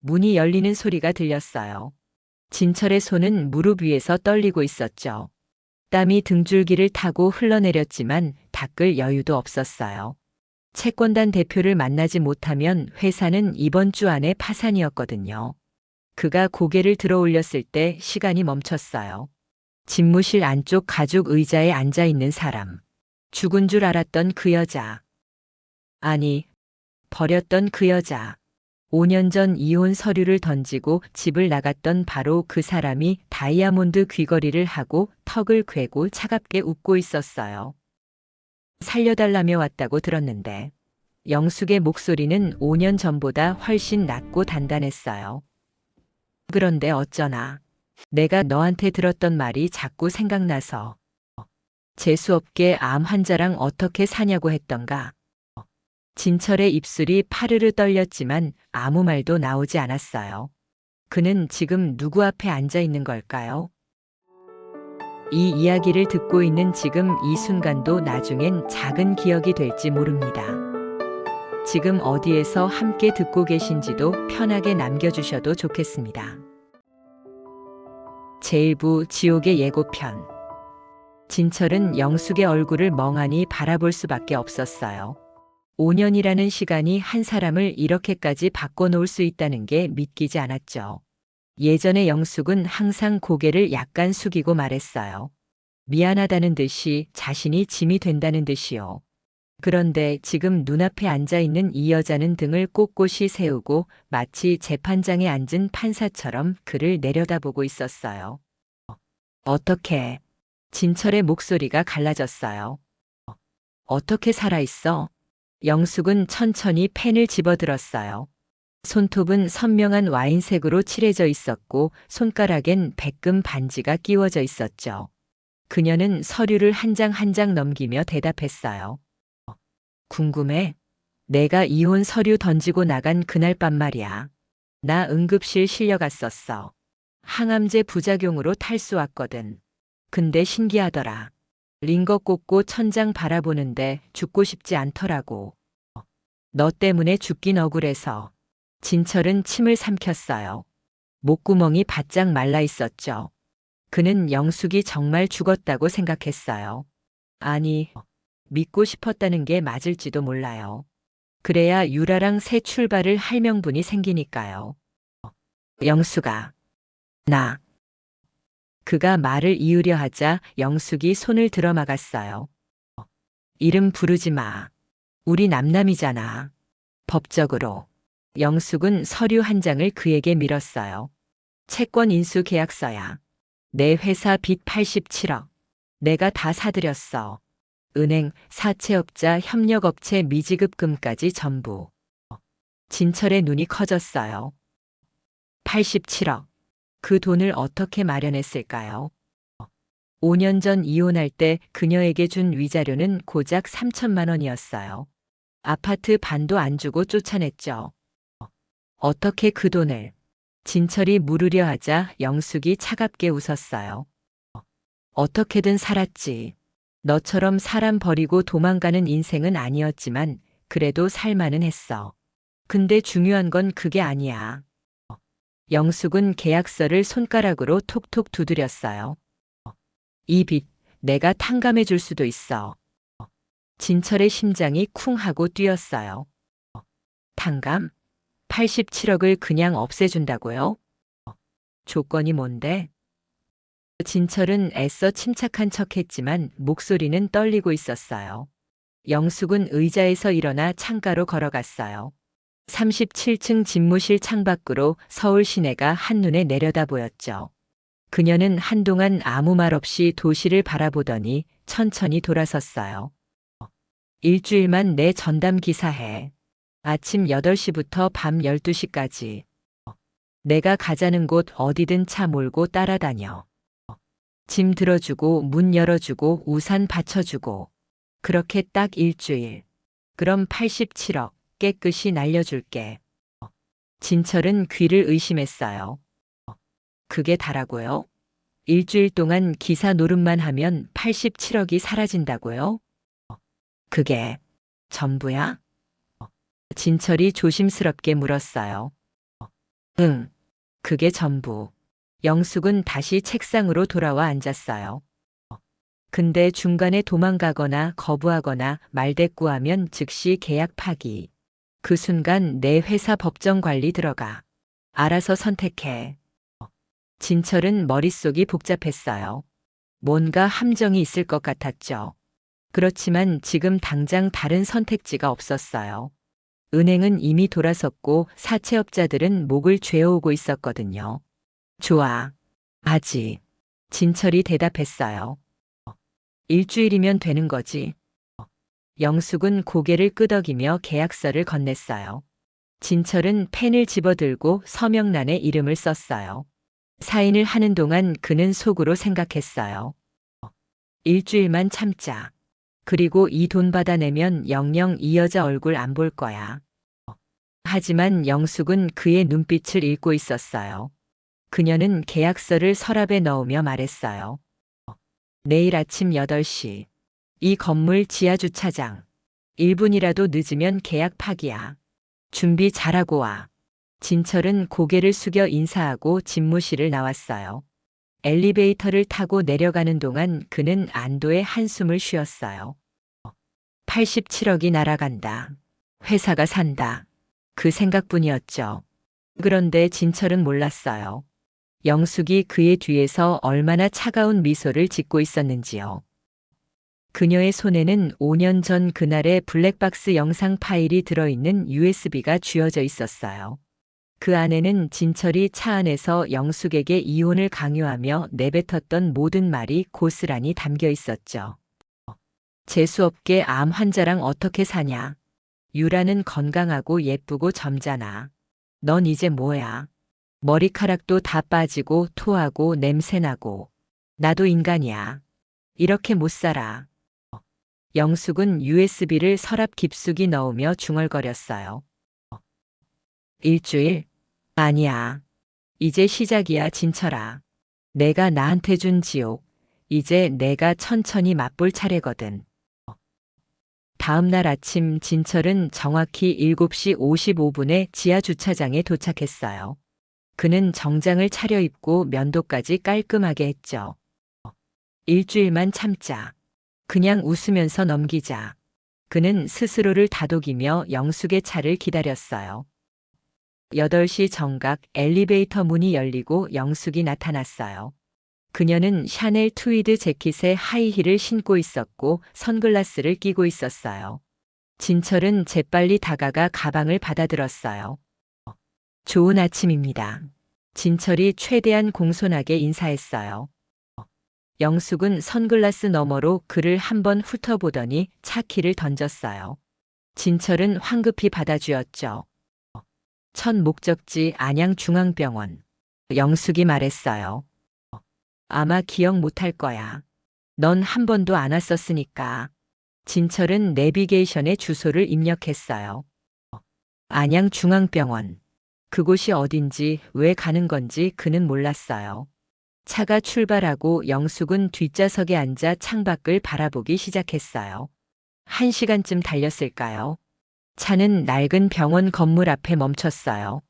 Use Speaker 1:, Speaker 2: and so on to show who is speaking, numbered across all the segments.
Speaker 1: 문이 열리는 소리가 들렸어요. 진철의 손은 무릎 위에서 떨리고 있었죠. 땀이 등줄기를 타고 흘러내렸지만 닦을 여유도 없었어요. 채권단 대표를 만나지 못하면 회사는 이번 주 안에 파산이었거든요. 그가 고개를 들어 올렸을 때 시간이 멈췄어요. 집무실 안쪽 가죽 의자에 앉아 있는 사람. 죽은 줄 알았던 그 여자. 아니, 버렸던 그 여자. 5년 전 이혼 서류를 던지고 집을 나갔던 바로 그 사람이 다이아몬드 귀걸이를 하고 턱을 괴고 차갑게 웃고 있었어요. 살려달라며 왔다고 들었는데 영숙의 목소리는 5년 전보다 훨씬 낮고 단단했어요. 그런데 어쩌나 내가 너한테 들었던 말이 자꾸 생각나서 재수없게 암 환자랑 어떻게 사냐고 했던가. 진철의 입술이 파르르 떨렸지만 아무 말도 나오지 않았어요. 그는 지금 누구 앞에 앉아 있는 걸까요? 이 이야기를 듣고 있는 지금 이 순간도 나중엔 작은 기억이 될지 모릅니다. 지금 어디에서 함께 듣고 계신지도 편하게 남겨주셔도 좋겠습니다. 제1부 지옥의 예고편. 진철은 영숙의 얼굴을 멍하니 바라볼 수밖에 없었어요. 5년이라는 시간이 한 사람을 이렇게까지 바꿔놓을 수 있다는 게 믿기지 않았죠. 예전에 영숙은 항상 고개를 약간 숙이고 말했어요. 미안하다는 듯이, 자신이 짐이 된다는 듯이요. 그런데 지금 눈앞에 앉아있는 이 여자는 등을 꼿꼿이 세우고 마치 재판장에 앉은 판사처럼 그를 내려다보고 있었어요. 어떻게? 진철의 목소리가 갈라졌어요. 어떻게 살아있어? 영숙은 천천히 펜을 집어들었어요. 손톱은 선명한 와인색으로 칠해져 있었고 손가락엔 백금 반지가 끼워져 있었죠. 그녀는 서류를 한 장 한 장 넘기며 대답했어요. 궁금해. 내가 이혼 서류 던지고 나간 그날 밤 말이야. 나 응급실 실려갔었어. 항암제 부작용으로 탈수 왔거든. 근데 신기하더라. 링거 꽂고 천장 바라보는데 죽고 싶지 않더라고. 너 때문에 죽긴 억울해서. 진철은 침을 삼켰어요. 목구멍이 바짝 말라 있었죠. 그는 영숙이 정말 죽었다고 생각했어요. 아니, 믿고 싶었다는 게 맞을지도 몰라요. 그래야 유라랑 새 출발을 할 명분이 생기니까요. 영숙아, 나. 그가 말을 이으려 하자 영숙이 손을 들어 막았어요. 이름 부르지 마. 우리 남남이잖아. 법적으로. 영숙은 서류 한 장을 그에게 밀었어요. 채권 인수 계약서야. 내 회사 빚 87억. 내가 다 사들였어. 은행, 사채업자, 협력업체 미지급금까지 전부. 진철의 눈이 커졌어요. 87억. 그 돈을 어떻게 마련했을까요? 5년 전 이혼할 때 그녀에게 준 위자료는 고작 3천만 원이었어요. 아파트 반도 안 주고 쫓아냈죠. 어떻게 그 돈을? 진철이 물으려 하자 영숙이 차갑게 웃었어요. 어떻게든 살았지. 너처럼 사람 버리고 도망가는 인생은 아니었지만 그래도 살만은 했어. 근데 중요한 건 그게 아니야. 영숙은 계약서를 손가락으로 톡톡 두드렸어요. 이 빚 내가 탕감해 줄 수도 있어. 진철의 심장이 쿵 하고 뛰었어요. 탕감? 87억을 그냥 없애준다고요? 조건이 뭔데? 진철은 애써 침착한 척했지만 목소리는 떨리고 있었어요. 영숙은 의자에서 일어나 창가로 걸어갔어요. 37층 집무실 창밖으로 서울 시내가 한눈에 내려다 보였죠. 그녀는 한동안 아무 말 없이 도시를 바라보더니 천천히 돌아섰어요. 일주일만 내 전담 기사해. 아침 8시부터 밤 12시까지. 내가 가자는 곳 어디든 차 몰고 따라다녀. 짐 들어주고 문 열어주고 우산 받쳐주고. 그렇게 딱 일주일. 그럼 87억 깨끗이 날려줄게. 진철은 귀를 의심했어요. 그게 다라고요? 일주일 동안 기사 노름만 하면 87억이 사라진다고요? 그게 전부야? 진철이 조심스럽게 물었어요. 응, 그게 전부. 영숙은 다시 책상으로 돌아와 앉았어요. 근데 중간에 도망가거나 거부하거나 말대꾸하면 즉시 계약 파기. 그 순간 내 회사 법정 관리 들어가. 알아서 선택해. 진철은 머릿속이 복잡했어요. 뭔가 함정이 있을 것 같았죠. 그렇지만 지금 당장 다른 선택지가 없었어요. 은행은 이미 돌아섰고 사채업자들은 목을 죄어오고 있었거든요. 좋아. 하지. 진철이 대답했어요. 일주일이면 되는 거지. 영숙은 고개를 끄덕이며 계약서를 건넸어요. 진철은 펜을 집어들고 서명란에 이름을 썼어요. 사인을 하는 동안 그는 속으로 생각했어요. 일주일만 참자. 그리고 이 돈 받아내면 영영 이 여자 얼굴 안 볼 거야. 하지만 영숙은 그의 눈빛을 읽고 있었어요. 그녀는 계약서를 서랍에 넣으며 말했어요. 내일 아침 8시. 이 건물 지하주차장. 1분이라도 늦으면 계약 파기야. 준비 잘하고 와. 진철은 고개를 숙여 인사하고 집무실을 나왔어요. 엘리베이터를 타고 내려가는 동안 그는 안도의 한숨을 쉬었어요. 87억이 날아간다. 회사가 산다. 그 생각뿐이었죠. 그런데 진철은 몰랐어요. 영숙이 그의 뒤에서 얼마나 차가운 미소를 짓고 있었는지요. 그녀의 손에는 5년 전 그날의 블랙박스 영상 파일이 들어있는 USB가 쥐어져 있었어요. 그 안에는 진철이 차 안에서 영숙에게 이혼을 강요하며 내뱉었던 모든 말이 고스란히 담겨 있었죠. 재수없게 암 환자랑 어떻게 사냐? 유라는 건강하고 예쁘고 젊잖아. 넌 이제 뭐야? 머리카락도 다 빠지고 토하고 냄새나고. 나도 인간이야. 이렇게 못 살아. 영숙은 USB를 서랍 깊숙이 넣으며 중얼거렸어요. 일주일? 아니야. 이제 시작이야, 진철아. 내가 나한테 준 지옥. 이제 내가 천천히 맛볼 차례거든. 다음 날 아침 진철은 정확히 7시 55분에 지하 주차장에 도착했어요. 그는 정장을 차려입고 면도까지 깔끔하게 했죠. 일주일만 참자. 그냥 웃으면서 넘기자. 그는 스스로를 다독이며 영숙의 차를 기다렸어요. 8시 정각 엘리베이터 문이 열리고 영숙이 나타났어요. 그녀는 샤넬 트위드 재킷에 하이힐을 신고 있었고 선글라스를 끼고 있었어요. 진철은 재빨리 다가가 가방을 받아들었어요. 좋은 아침입니다. 진철이 최대한 공손하게 인사했어요. 영숙은 선글라스 너머로 그를 한번 훑어보더니 차 키를 던졌어요. 진철은 황급히 받아주었죠. 첫 목적지 안양중앙병원. 영숙이 말했어요. 아마 기억 못할 거야. 넌 한 번도 안 왔었으니까. 진철은 내비게이션에 주소를 입력했어요. 안양중앙병원. 그곳이 어딘지 왜 가는 건지 그는 몰랐어요. 차가 출발하고 영숙은 뒷좌석에 앉아 창밖을 바라보기 시작했어요. 1시간쯤 달렸을까요? 차는 낡은 병원 건물 앞에 멈췄어요.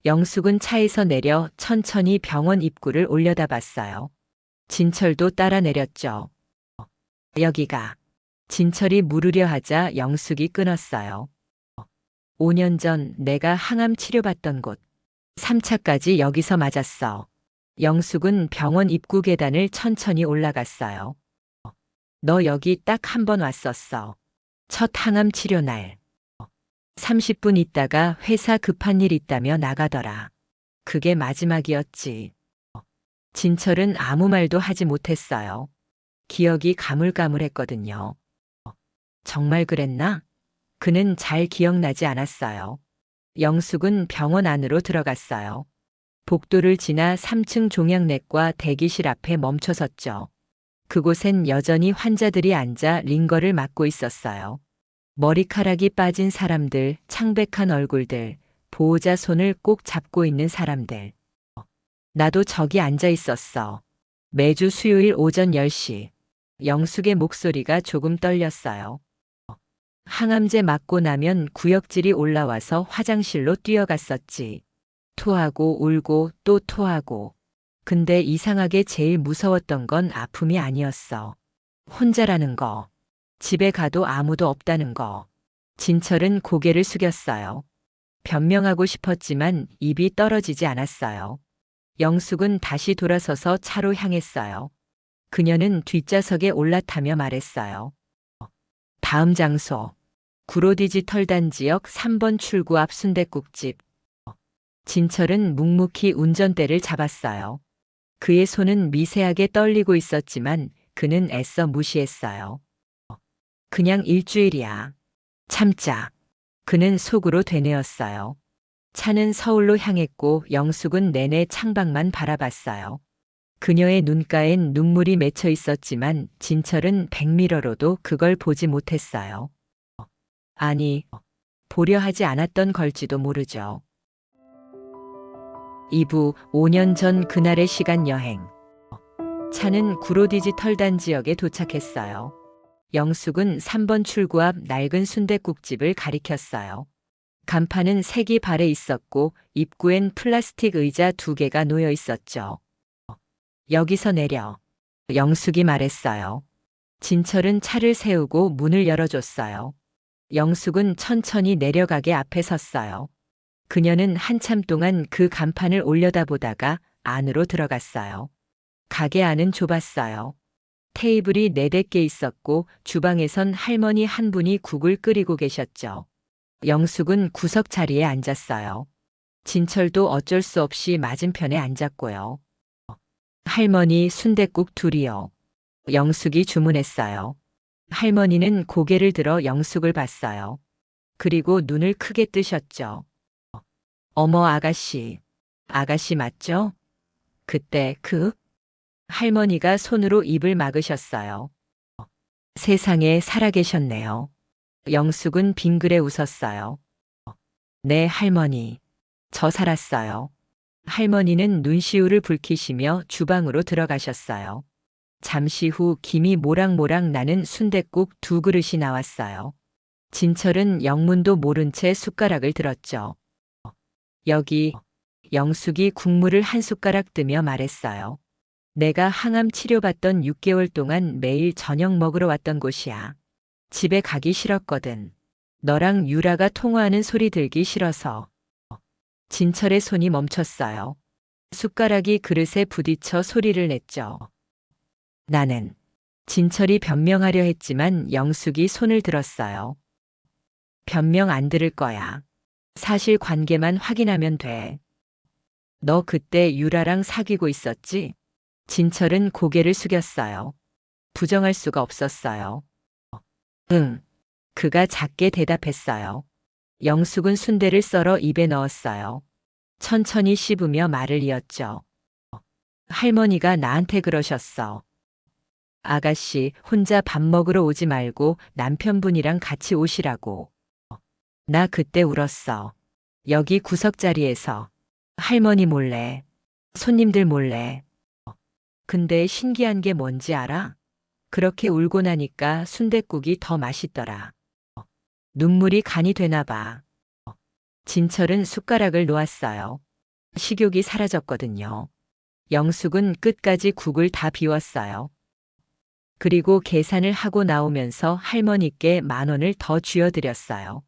Speaker 1: 영숙은 차에서 내려 천천히 병원 입구를 올려다봤어요. 진철도 따라 내렸죠. 여기가. 진철이 물으려 하자 영숙이 끊었어요. 5년 전 내가 항암 치료받던 곳. 3차까지 여기서 맞았어. 영숙은 병원 입구 계단을 천천히 올라갔어요. 너 여기 딱 한 번 왔었어. 첫 항암 치료 날. 30분 있다가 회사 급한 일 있다며 나가더라. 그게 마지막이었지. 진철은 아무 말도 하지 못했어요. 기억이 가물가물했거든요. 정말 그랬나? 그는 잘 기억나지 않았어요. 영숙은 병원 안으로 들어갔어요. 복도를 지나 3층 종양내과 대기실 앞에 멈춰섰죠. 그곳엔 여전히 환자들이 앉아 링거를 맞고 있었어요. 머리카락이 빠진 사람들, 창백한 얼굴들, 보호자 손을 꼭 잡고 있는 사람들. 나도 저기 앉아 있었어. 매주 수요일 오전 10시. 영숙의 목소리가 조금 떨렸어요. 항암제 맞고 나면 구역질이 올라와서 화장실로 뛰어갔었지. 토하고 울고 또 토하고. 근데 이상하게 제일 무서웠던 건 아픔이 아니었어. 혼자라는 거. 집에 가도 아무도 없다는 거. 진철은 고개를 숙였어요. 변명하고 싶었지만 입이 떨어지지 않았어요. 영숙은 다시 돌아서서 차로 향했어요. 그녀는 뒷좌석에 올라타며 말했어요. 다음 장소. 구로디지털단 지역 3번 출구 앞 순댓국집. 진철은 묵묵히 운전대를 잡았어요. 그의 손은 미세하게 떨리고 있었지만 그는 애써 무시했어요. 그냥 일주일이야. 참자. 그는 속으로 되뇌었어요. 차는 서울로 향했고 영숙은 내내 창밖만 바라봤어요. 그녀의 눈가엔 눈물이 맺혀 있었지만 진철은 백미러로도 그걸 보지 못했어요. 아니, 보려 하지 않았던 걸지도 모르죠. 2부 5년 전 그날의 시간 여행. 차는 구로디지털단 지역에 도착했어요. 영숙은 3번 출구 앞 낡은 순댓국집을 가리켰어요. 간판은 색이 발에 있었고 입구엔 플라스틱 의자 2개가 놓여 있었죠. 여기서 내려. 영숙이 말했어요. 진철은 차를 세우고 문을 열어줬어요. 영숙은 천천히 내려가게 앞에 섰어요. 그녀는 한참 동안 그 간판을 올려다보다가 안으로 들어갔어요. 가게 안은 좁았어요. 테이블이 4-5개 있었고 주방에선 할머니 한 분이 국을 끓이고 계셨죠. 영숙은 구석 자리에 앉았어요. 진철도 어쩔 수 없이 맞은편에 앉았고요. 할머니 순댓국 2이요. 영숙이 주문했어요. 할머니는 고개를 들어 영숙을 봤어요. 그리고 눈을 크게 뜨셨죠. 어머 아가씨. 아가씨 맞죠? 그때 할머니가 손으로 입을 막으셨어요. 세상에 살아계셨네요. 영숙은 빙그레 웃었어요. 네 할머니. 저 살았어요. 할머니는 눈시울을 붉히시며 주방으로 들어가셨어요. 잠시 후 김이 모락모락 나는 순댓국 2그릇이 나왔어요. 진철은 영문도 모른 채 숟가락을 들었죠. 여기. 영숙이 국물을 한 숟가락 뜨며 말했어요. 내가 항암 치료받던 6개월 동안 매일 저녁 먹으러 왔던 곳이야. 집에 가기 싫었거든. 너랑 유라가 통화하는 소리 들기 싫어서. 진철의 손이 멈췄어요. 숟가락이 그릇에 부딪혀 소리를 냈죠. 나는. 진철이 변명하려 했지만 영숙이 손을 들었어요. 변명 안 들을 거야. 사실 관계만 확인하면 돼. 너 그때 유라랑 사귀고 있었지? 진철은 고개를 숙였어요. 부정할 수가 없었어요. 응. 그가 작게 대답했어요. 영숙은 순대를 썰어 입에 넣었어요. 천천히 씹으며 말을 이었죠. 할머니가 나한테 그러셨어. 아가씨 혼자 밥 먹으러 오지 말고 남편분이랑 같이 오시라고. 나 그때 울었어. 여기 구석자리에서. 할머니 몰래. 손님들 몰래. 근데 신기한 게 뭔지 알아? 그렇게 울고 나니까 순댓국이 더 맛있더라. 눈물이 간이 되나 봐. 진철은 숟가락을 놓았어요. 식욕이 사라졌거든요. 영숙은 끝까지 국을 다 비웠어요. 그리고 계산을 하고 나오면서 할머니께 10,000원을 더 쥐어드렸어요.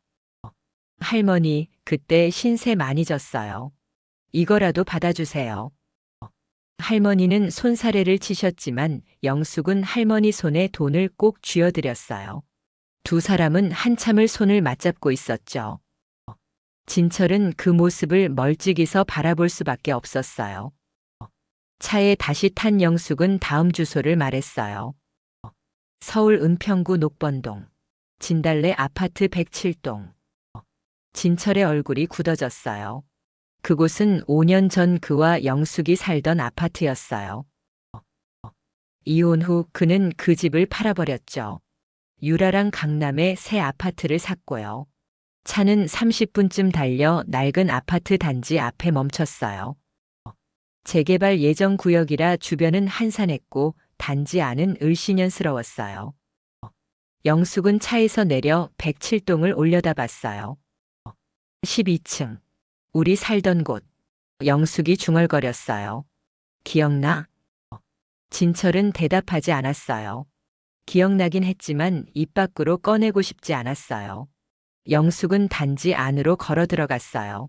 Speaker 1: 할머니, 그때 신세 많이 졌어요. 이거라도 받아주세요. 할머니는 손사래를 치셨지만 영숙은 할머니 손에 돈을 꼭 쥐어드렸어요. 두 사람은 한참을 손을 맞잡고 있었죠. 진철은 그 모습을 멀찍이서 바라볼 수밖에 없었어요. 차에 다시 탄 영숙은 다음 주소를 말했어요. 서울 은평구 녹번동, 진달래 아파트 107동. 진철의 얼굴이 굳어졌어요. 그곳은 5년 전 그와 영숙이 살던 아파트였어요. 이혼 후 그는 그 집을 팔아버렸죠. 유라랑 강남에 새 아파트를 샀고요. 차는 30분쯤 달려 낡은 아파트 단지 앞에 멈췄어요. 재개발 예정 구역이라 주변은 한산했고 단지 안은 을씨년스러웠어요. 영숙은 차에서 내려 107동을 올려다봤어요. 12층. 우리 살던 곳. 영숙이 중얼거렸어요. 기억나? 진철은 대답하지 않았어요. 기억나긴 했지만 입 밖으로 꺼내고 싶지 않았어요. 영숙은 단지 안으로 걸어 들어갔어요.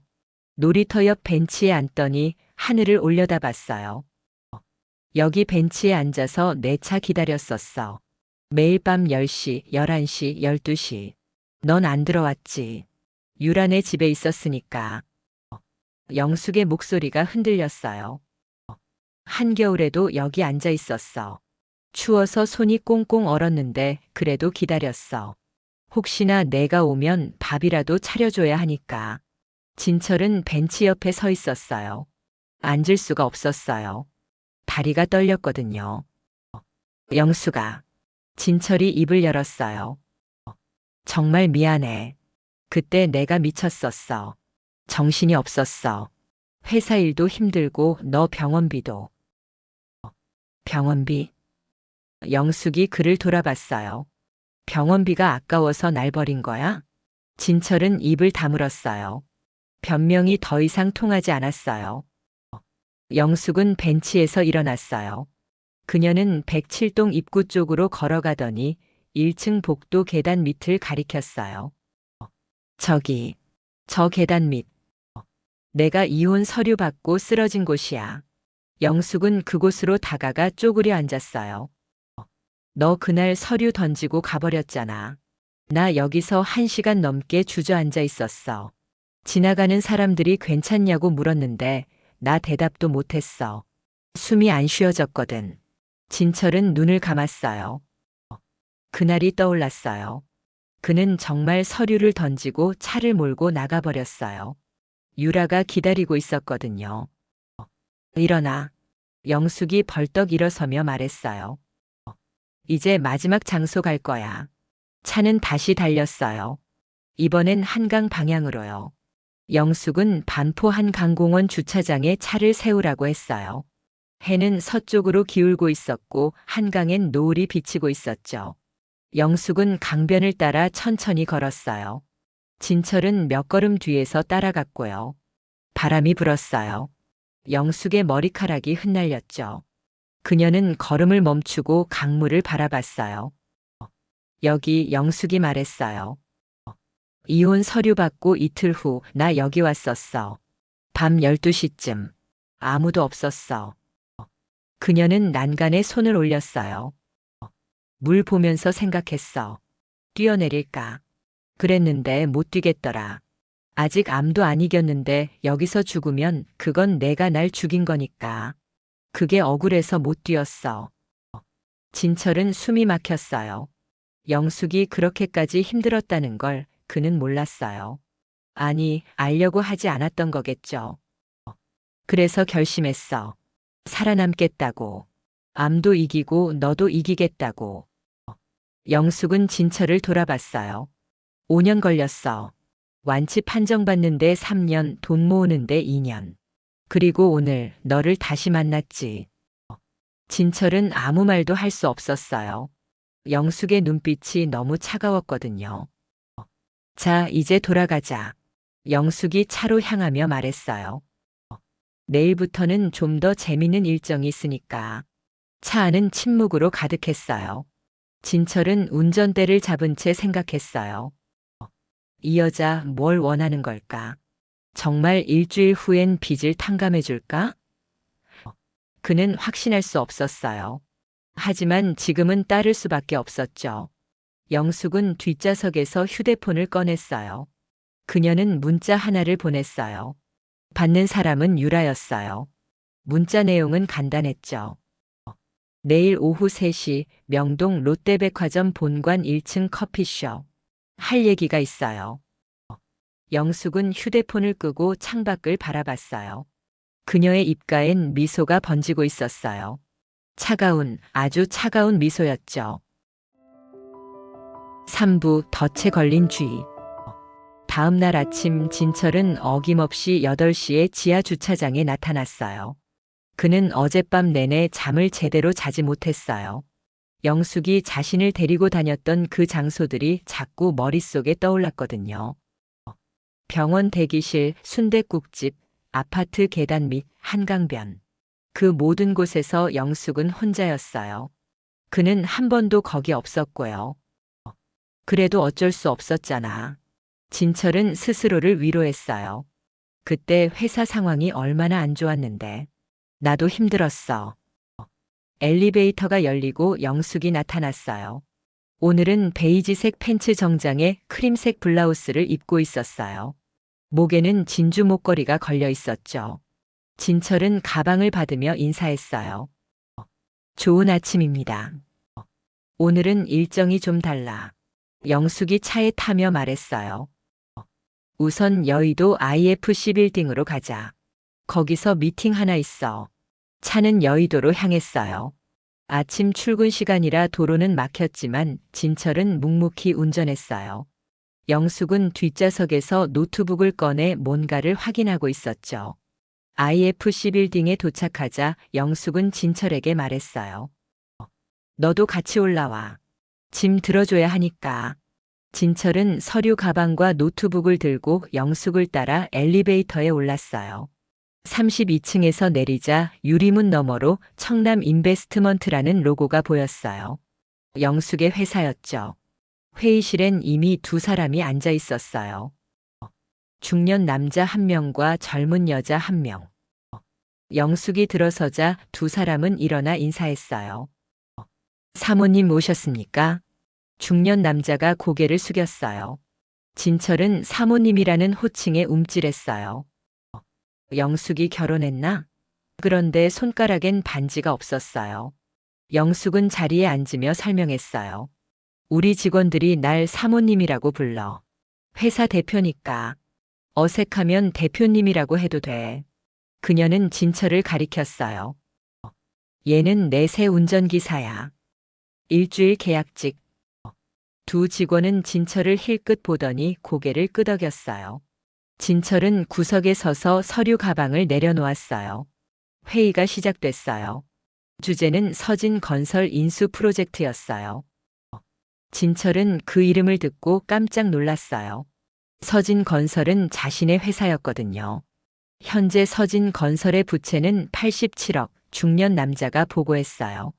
Speaker 1: 놀이터 옆 벤치에 앉더니 하늘을 올려다봤어요. 여기 벤치에 앉아서 내 차 기다렸었어. 매일 밤 10시, 11시, 12시. 넌 안 들어왔지. 유란의 집에 있었으니까. 영숙의 목소리가 흔들렸어요. 한겨울에도 여기 앉아 있었어. 추워서 손이 꽁꽁 얼었는데 그래도 기다렸어. 혹시나 내가 오면 밥이라도 차려줘야 하니까. 진철은 벤치 옆에 서 있었어요. 앉을 수가 없었어요. 다리가 떨렸거든요. 영숙아. 진철이 입을 열었어요. 정말 미안해. 그때 내가 미쳤었어. 정신이 없었어. 회사 일도 힘들고 너 병원비도. 병원비? 영숙이 그를 돌아봤어요. 병원비가 아까워서 날 버린 거야? 진철은 입을 다물었어요. 변명이 더 이상 통하지 않았어요. 영숙은 벤치에서 일어났어요. 그녀는 107동 입구 쪽으로 걸어가더니 1층 복도 계단 밑을 가리켰어요. 저기, 저 계단 밑. 내가 이혼 서류 받고 쓰러진 곳이야. 영숙은 그곳으로 다가가 쪼그려 앉았어요. 너 그날 서류 던지고 가버렸잖아. 나 여기서 1시간 넘게 주저앉아 있었어. 지나가는 사람들이 괜찮냐고 물었는데 나 대답도 못했어. 숨이 안 쉬어졌거든. 진철은 눈을 감았어요. 그날이 떠올랐어요. 그는 정말 서류를 던지고 차를 몰고 나가버렸어요. 유라가 기다리고 있었거든요. 일어나. 영숙이 벌떡 일어서며 말했어요. 이제 마지막 장소 갈 거야. 차는 다시 달렸어요. 이번엔 한강 방향으로요. 영숙은 반포 한강공원 주차장에 차를 세우라고 했어요. 해는 서쪽으로 기울고 있었고 한강엔 노을이 비치고 있었죠. 영숙은 강변을 따라 천천히 걸었어요. 진철은 몇 걸음 뒤에서 따라갔고요. 바람이 불었어요. 영숙의 머리카락이 흩날렸죠. 그녀는 걸음을 멈추고 강물을 바라봤어요. 여기 영숙이 말했어요. 이혼 서류 받고 이틀 후 나 여기 왔었어. 밤 12시쯤. 아무도 없었어. 그녀는 난간에 손을 올렸어요. 물 보면서 생각했어. 뛰어내릴까? 그랬는데 못 뛰겠더라. 아직 암도 안 이겼는데 여기서 죽으면 그건 내가 날 죽인 거니까. 그게 억울해서 못 뛰었어. 진철은 숨이 막혔어요. 영숙이 그렇게까지 힘들었다는 걸 그는 몰랐어요. 아니, 알려고 하지 않았던 거겠죠. 그래서 결심했어. 살아남겠다고. 암도 이기고 너도 이기겠다고. 영숙은 진철을 돌아봤어요. 5년 걸렸어. 완치 판정받는데 3년, 돈 모으는데 2년. 그리고 오늘 너를 다시 만났지. 진철은 아무 말도 할 수 없었어요. 영숙의 눈빛이 너무 차가웠거든요. 자, 이제 돌아가자. 영숙이 차로 향하며 말했어요. 내일부터는 좀 더 재밌는 일정이 있으니까. 차 안은 침묵으로 가득했어요. 진철은 운전대를 잡은 채 생각했어요. 이 여자 뭘 원하는 걸까? 정말 일주일 후엔 빚을 탕감해 줄까? 그는 확신할 수 없었어요. 하지만 지금은 따를 수밖에 없었죠. 영숙은 뒷좌석에서 휴대폰을 꺼냈어요. 그녀는 문자 하나를 보냈어요. 받는 사람은 유라였어요. 문자 내용은 간단했죠. 내일 오후 3시 명동 롯데백화점 본관 1층 커피숍. 할 얘기가 있어요. 영숙은 휴대폰을 끄고 창밖을 바라봤어요. 그녀의 입가엔 미소가 번지고 있었어요. 차가운, 아주 차가운 미소였죠. 3부 덫에 걸린 쥐. 다음 날 아침 진철은 어김없이 8시에 지하 주차장에 나타났어요. 그는 어젯밤 내내 잠을 제대로 자지 못했어요. 영숙이 자신을 데리고 다녔던 그 장소들이 자꾸 머릿속에 떠올랐거든요. 병원 대기실, 순댓국집, 아파트 계단 및 한강변. 그 모든 곳에서 영숙은 혼자였어요. 그는 한 번도 거기 없었고요. 그래도 어쩔 수 없었잖아. 진철은 스스로를 위로했어요. 그때 회사 상황이 얼마나 안 좋았는데. 나도 힘들었어. 엘리베이터가 열리고 영숙이 나타났어요. 오늘은 베이지색 팬츠 정장에 크림색 블라우스를 입고 있었어요. 목에는 진주 목걸이가 걸려 있었죠. 진철은 가방을 받으며 인사했어요. 좋은 아침입니다. 오늘은 일정이 좀 달라. 영숙이 차에 타며 말했어요. 우선 여의도 IFC 빌딩으로 가자. 거기서 미팅 하나 있어. 차는 여의도로 향했어요. 아침 출근 시간이라 도로는 막혔지만 진철은 묵묵히 운전했어요. 영숙은 뒷좌석에서 노트북을 꺼내 뭔가를 확인하고 있었죠. IFC 빌딩에 도착하자 영숙은 진철에게 말했어요. 너도 같이 올라와. 짐 들어줘야 하니까. 진철은 서류 가방과 노트북을 들고 영숙을 따라 엘리베이터에 올랐어요. 32층에서 내리자 유리문 너머로 청남 인베스트먼트라는 로고가 보였어요. 영숙의 회사였죠. 회의실엔 이미 두 사람이 앉아 있었어요. 중년 남자 한 명과 젊은 여자 한 명. 영숙이 들어서자 두 사람은 일어나 인사했어요. 사모님 오셨습니까? 중년 남자가 고개를 숙였어요. 진철은 사모님이라는 호칭에 움찔했어요. 영숙이 결혼했나? 그런데 손가락엔 반지가 없었어요. 영숙은 자리에 앉으며 설명했어요. 우리 직원들이 날 사모님이라고 불러. 회사 대표니까. 어색하면 대표님이라고 해도 돼. 그녀는 진철을 가리켰어요. 얘는 내 새 운전기사야. 일주일 계약직. 두 직원은 진철을 힐끗 보더니 고개를 끄덕였어요. 진철은 구석에 서서 서류 가방을 내려놓았어요. 회의가 시작됐어요. 주제는 서진 건설 인수 프로젝트였어요. 진철은 그 이름을 듣고 깜짝 놀랐어요. 서진 건설은 자신의 회사였거든요. 현재 서진 건설의 부채는 87억, 중년 남자가 보고했어요.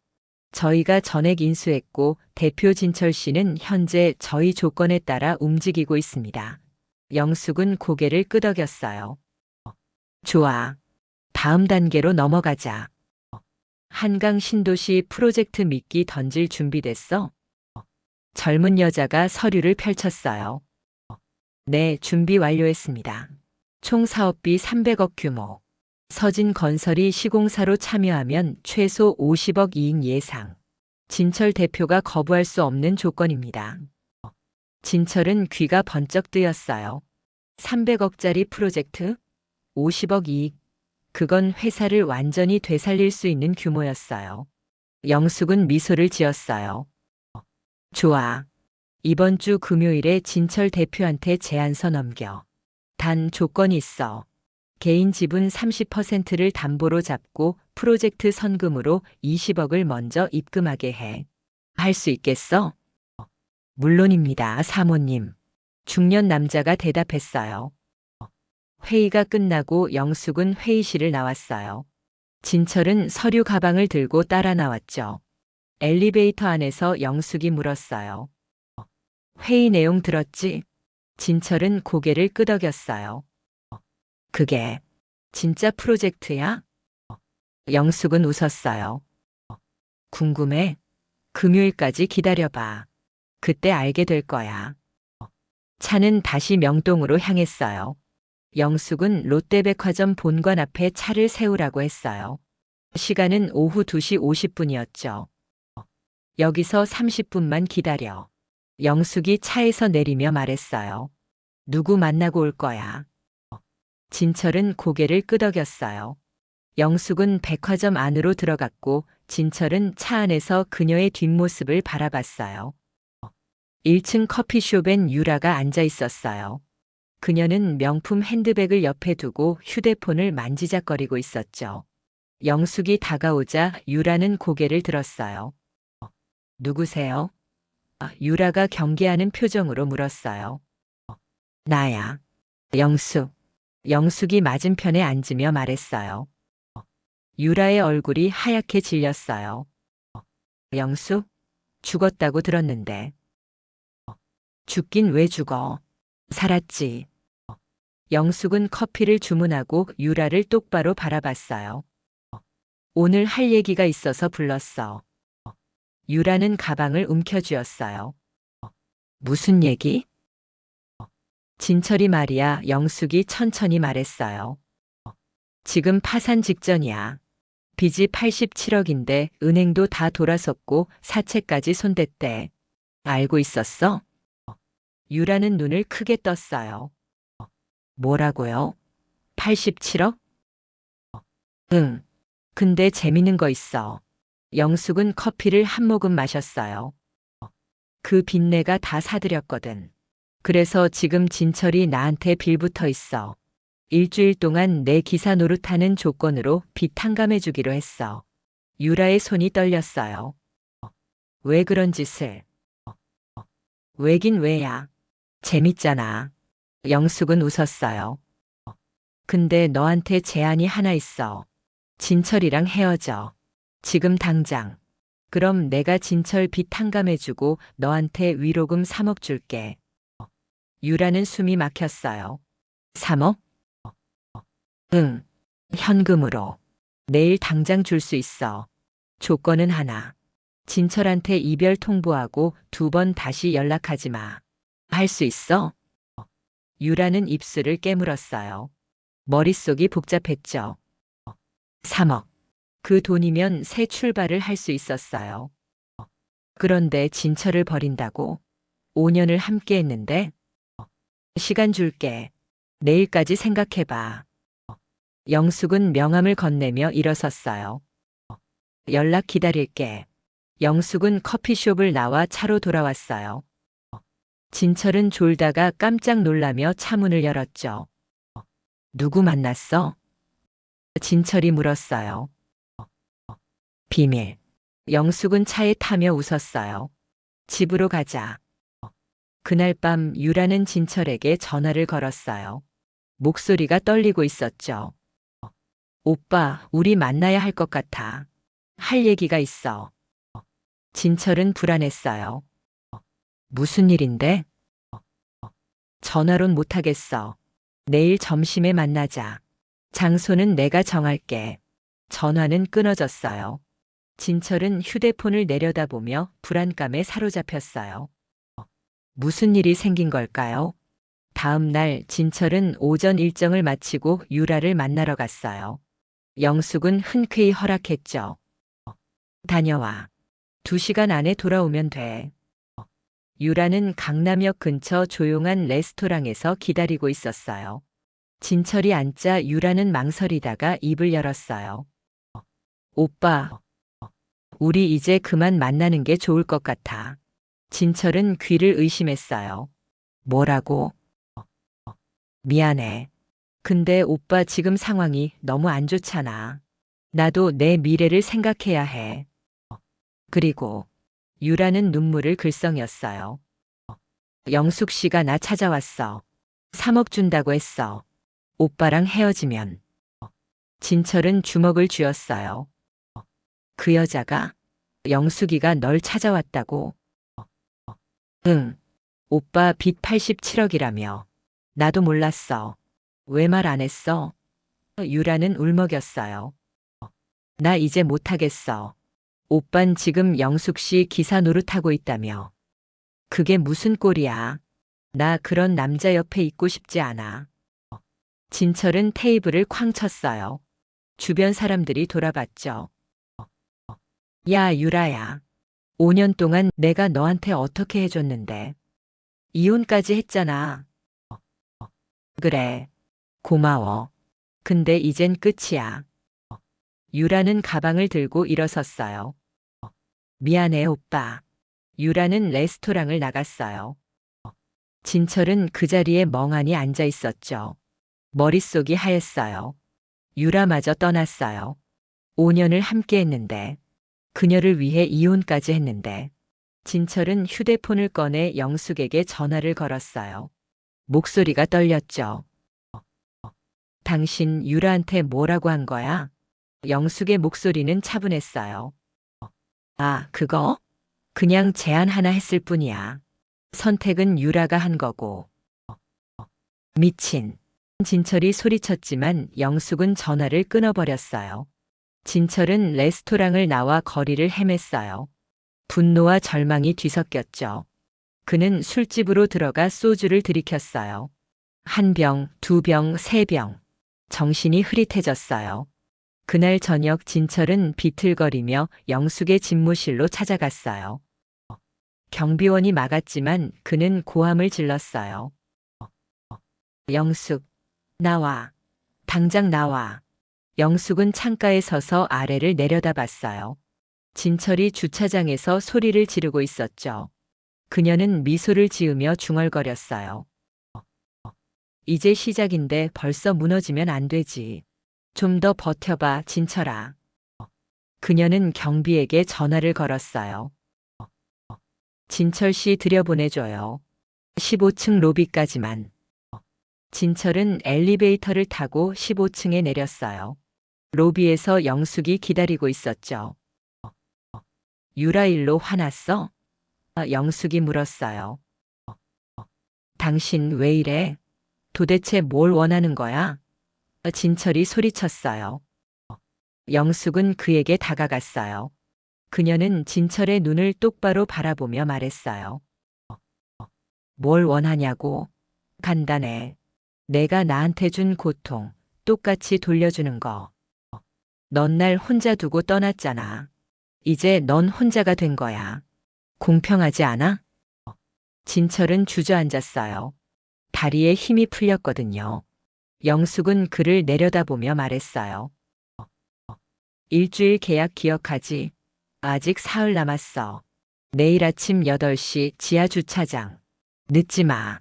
Speaker 1: 저희가 전액 인수했고 대표 진철 씨는 현재 저희 조건에 따라 움직이고 있습니다. 영숙은 고개를 끄덕였어요. 좋아. 다음 단계로 넘어가자. 한강 신도시 프로젝트 미끼 던질 준비됐어? 젊은 여자가 서류를 펼쳤어요. 네, 준비 완료했습니다. 총 사업비 300억 규모. 서진 건설이 시공사로 참여하면 최소 50억 이익 예상. 진철 대표가 거부할 수 없는 조건입니다. 진철은 귀가 번쩍 뜨였어요. 300억짜리 프로젝트? 50억 이익. 그건 회사를 완전히 되살릴 수 있는 규모였어요. 영숙은 미소를 지었어요. 좋아. 이번 주 금요일에 진철 대표한테 제안서 넘겨. 단 조건이 있어. 개인 지분 30%를 담보로 잡고 프로젝트 선금으로 20억을 먼저 입금하게 해. 할 수 있겠어? 물론입니다, 사모님. 중년 남자가 대답했어요. 회의가 끝나고 영숙은 회의실을 나왔어요. 진철은 서류 가방을 들고 따라 나왔죠. 엘리베이터 안에서 영숙이 물었어요. 회의 내용 들었지? 진철은 고개를 끄덕였어요. 그게 진짜 프로젝트야? 영숙은 웃었어요. 궁금해? 금요일까지 기다려봐. 그때 알게 될 거야. 차는 다시 명동으로 향했어요. 영숙은 롯데백화점 본관 앞에 차를 세우라고 했어요. 시간은 오후 2시 50분이었죠. 여기서 30분만 기다려. 영숙이 차에서 내리며 말했어요. 누구 만나고 올 거야? 진철은 고개를 끄덕였어요. 영숙은 백화점 안으로 들어갔고 진철은 차 안에서 그녀의 뒷모습을 바라봤어요. 1층 커피숍엔 유라가 앉아 있었어요. 그녀는 명품 핸드백을 옆에 두고 휴대폰을 만지작거리고 있었죠. 영숙이 다가오자 유라는 고개를 들었어요. 누구세요? 유라가 경계하는 표정으로 물었어요. 나야. 영숙. 영숙이 맞은편에 앉으며 말했어요. 유라의 얼굴이 하얗게 질렸어요. 영숙, 죽었다고 들었는데. 죽긴 왜 죽어? 살았지. 영숙은 커피를 주문하고 유라를 똑바로 바라봤어요. 오늘 할 얘기가 있어서 불렀어. 유라는 가방을 움켜쥐었어요. 무슨 얘기? 진철이 말이야. 영숙이 천천히 말했어요. 지금 파산 직전이야. 빚이 87억인데 은행도 다 돌아섰고 사채까지 손댔대. 알고 있었어? 유라는 눈을 크게 떴어요. 뭐라고요? 87억? 응. 근데 재밌는 거 있어. 영숙은 커피를 한 모금 마셨어요. 그 빚내가 다 사드렸거든. 그래서 지금 진철이 나한테 빌붙어 있어. 일주일 동안 내 기사 노릇하는 조건으로 빚 탕감해 주기로 했어. 유라의 손이 떨렸어요. 왜 그런 짓을? 왜긴 왜야? 재밌잖아. 영숙은 웃었어요. 근데 너한테 제안이 하나 있어. 진철이랑 헤어져. 지금 당장. 그럼 내가 진철 빚 탕감해주고 너한테 위로금 3억 줄게. 유라는 숨이 막혔어요. 3억? 응. 현금으로. 내일 당장 줄 수 있어. 조건은 하나. 진철한테 이별 통보하고 2번 다시 연락하지 마. 할 수 있어? 유라는 입술을 깨물었어요. 머릿속이 복잡했죠. 3억. 그 돈이면 새 출발을 할 수 있었어요. 그런데 진철을 버린다고? 5년을 함께 했는데? 시간 줄게. 내일까지 생각해봐. 영숙은 명함을 건네며 일어섰어요. 연락 기다릴게. 영숙은 커피숍을 나와 차로 돌아왔어요. 진철은 졸다가 깜짝 놀라며 차문을 열었죠. 누구 만났어? 진철이 물었어요. 비밀. 영숙은 차에 타며 웃었어요. 집으로 가자. 그날 밤 유라는 진철에게 전화를 걸었어요. 목소리가 떨리고 있었죠. 오빠, 우리 만나야 할 것 같아. 할 얘기가 있어. 진철은 불안했어요. 무슨 일인데? 전화론 못하겠어. 내일 점심에 만나자. 장소는 내가 정할게. 전화는 끊어졌어요. 진철은 휴대폰을 내려다보며 불안감에 사로잡혔어요. 무슨 일이 생긴 걸까요? 다음 날 진철은 오전 일정을 마치고 유라를 만나러 갔어요. 영숙은 흔쾌히 허락했죠. 다녀와. 2시간 안에 돌아오면 돼. 유라는 강남역 근처 조용한 레스토랑에서 기다리고 있었어요. 진철이 앉자 유라는 망설이다가 입을 열었어요. 오빠, 우리 이제 그만 만나는 게 좋을 것 같아. 진철은 귀를 의심했어요. 뭐라고? 미안해. 근데 오빠 지금 상황이 너무 안 좋잖아. 나도 내 미래를 생각해야 해. 그리고 유라는 눈물을 글썽였어요. 영숙 씨가 나 찾아왔어. 3억 준다고 했어. 오빠랑 헤어지면. 진철은 주먹을 쥐었어요. 그 여자가? 영숙이가 널 찾아왔다고? 응. 오빠 빚 87억이라며. 나도 몰랐어. 왜 말 안 했어? 유라는 울먹였어요. 나 이제 못하겠어. 오빤 지금 영숙 씨 기사 노릇하고 있다며. 그게 무슨 꼴이야. 나 그런 남자 옆에 있고 싶지 않아. 진철은 테이블을 쾅 쳤어요. 주변 사람들이 돌아봤죠. 야, 유라야. 5년 동안 내가 너한테 어떻게 해줬는데. 이혼까지 했잖아. 그래. 고마워. 근데 이젠 끝이야. 유라는 가방을 들고 일어섰어요. 미안해, 오빠. 유라는 레스토랑을 나갔어요. 진철은 그 자리에 멍하니 앉아 있었죠. 머릿속이 하였어요. 유라마저 떠났어요. 5년을 함께 했는데, 그녀를 위해 이혼까지 했는데, 진철은 휴대폰을 꺼내 영숙에게 전화를 걸었어요. 목소리가 떨렸죠. 당신 유라한테 뭐라고 한 거야? 영숙의 목소리는 차분했어요. 아, 그거? 그냥 제안 하나 했을 뿐이야. 선택은 유라가 한 거고. 미친. 진철이 소리쳤지만 영숙은 전화를 끊어버렸어요. 진철은 레스토랑을 나와 거리를 헤맸어요. 분노와 절망이 뒤섞였죠. 그는 술집으로 들어가 소주를 들이켰어요. 한 병, 두 병, 세 병. 정신이 흐릿해졌어요. 그날 저녁 진철은 비틀거리며 영숙의 집무실로 찾아갔어요. 경비원이 막았지만 그는 고함을 질렀어요. 영숙, 나와. 당장 나와. 영숙은 창가에 서서 아래를 내려다봤어요. 진철이 주차장에서 소리를 지르고 있었죠. 그녀는 미소를 지으며 중얼거렸어요. 이제 시작인데 벌써 무너지면 안 되지. 좀 더 버텨봐, 진철아. 그녀는 경비에게 전화를 걸었어요. 진철 씨 들여보내줘요. 15층 로비까지만. 진철은 엘리베이터를 타고 15층에 내렸어요. 로비에서 영숙이 기다리고 있었죠. 유라 일로 화났어? 영숙이 물었어요. 당신 왜 이래? 도대체 뭘 원하는 거야? 진철이 소리쳤어요. 영숙은 그에게 다가갔어요. 그녀는 진철의 눈을 똑바로 바라보며 말했어요. 뭘 원하냐고? 간단해. 내가 나한테 준 고통, 똑같이 돌려주는 거. 넌 날 혼자 두고 떠났잖아. 이제 넌 혼자가 된 거야. 공평하지 않아? 진철은 주저앉았어요. 다리에 힘이 풀렸거든요. 영숙은 그를 내려다보며 말했어요. 일주일 계약 기억하지? 아직 사흘 남았어. 내일 아침 8시 지하 주차장. 늦지 마.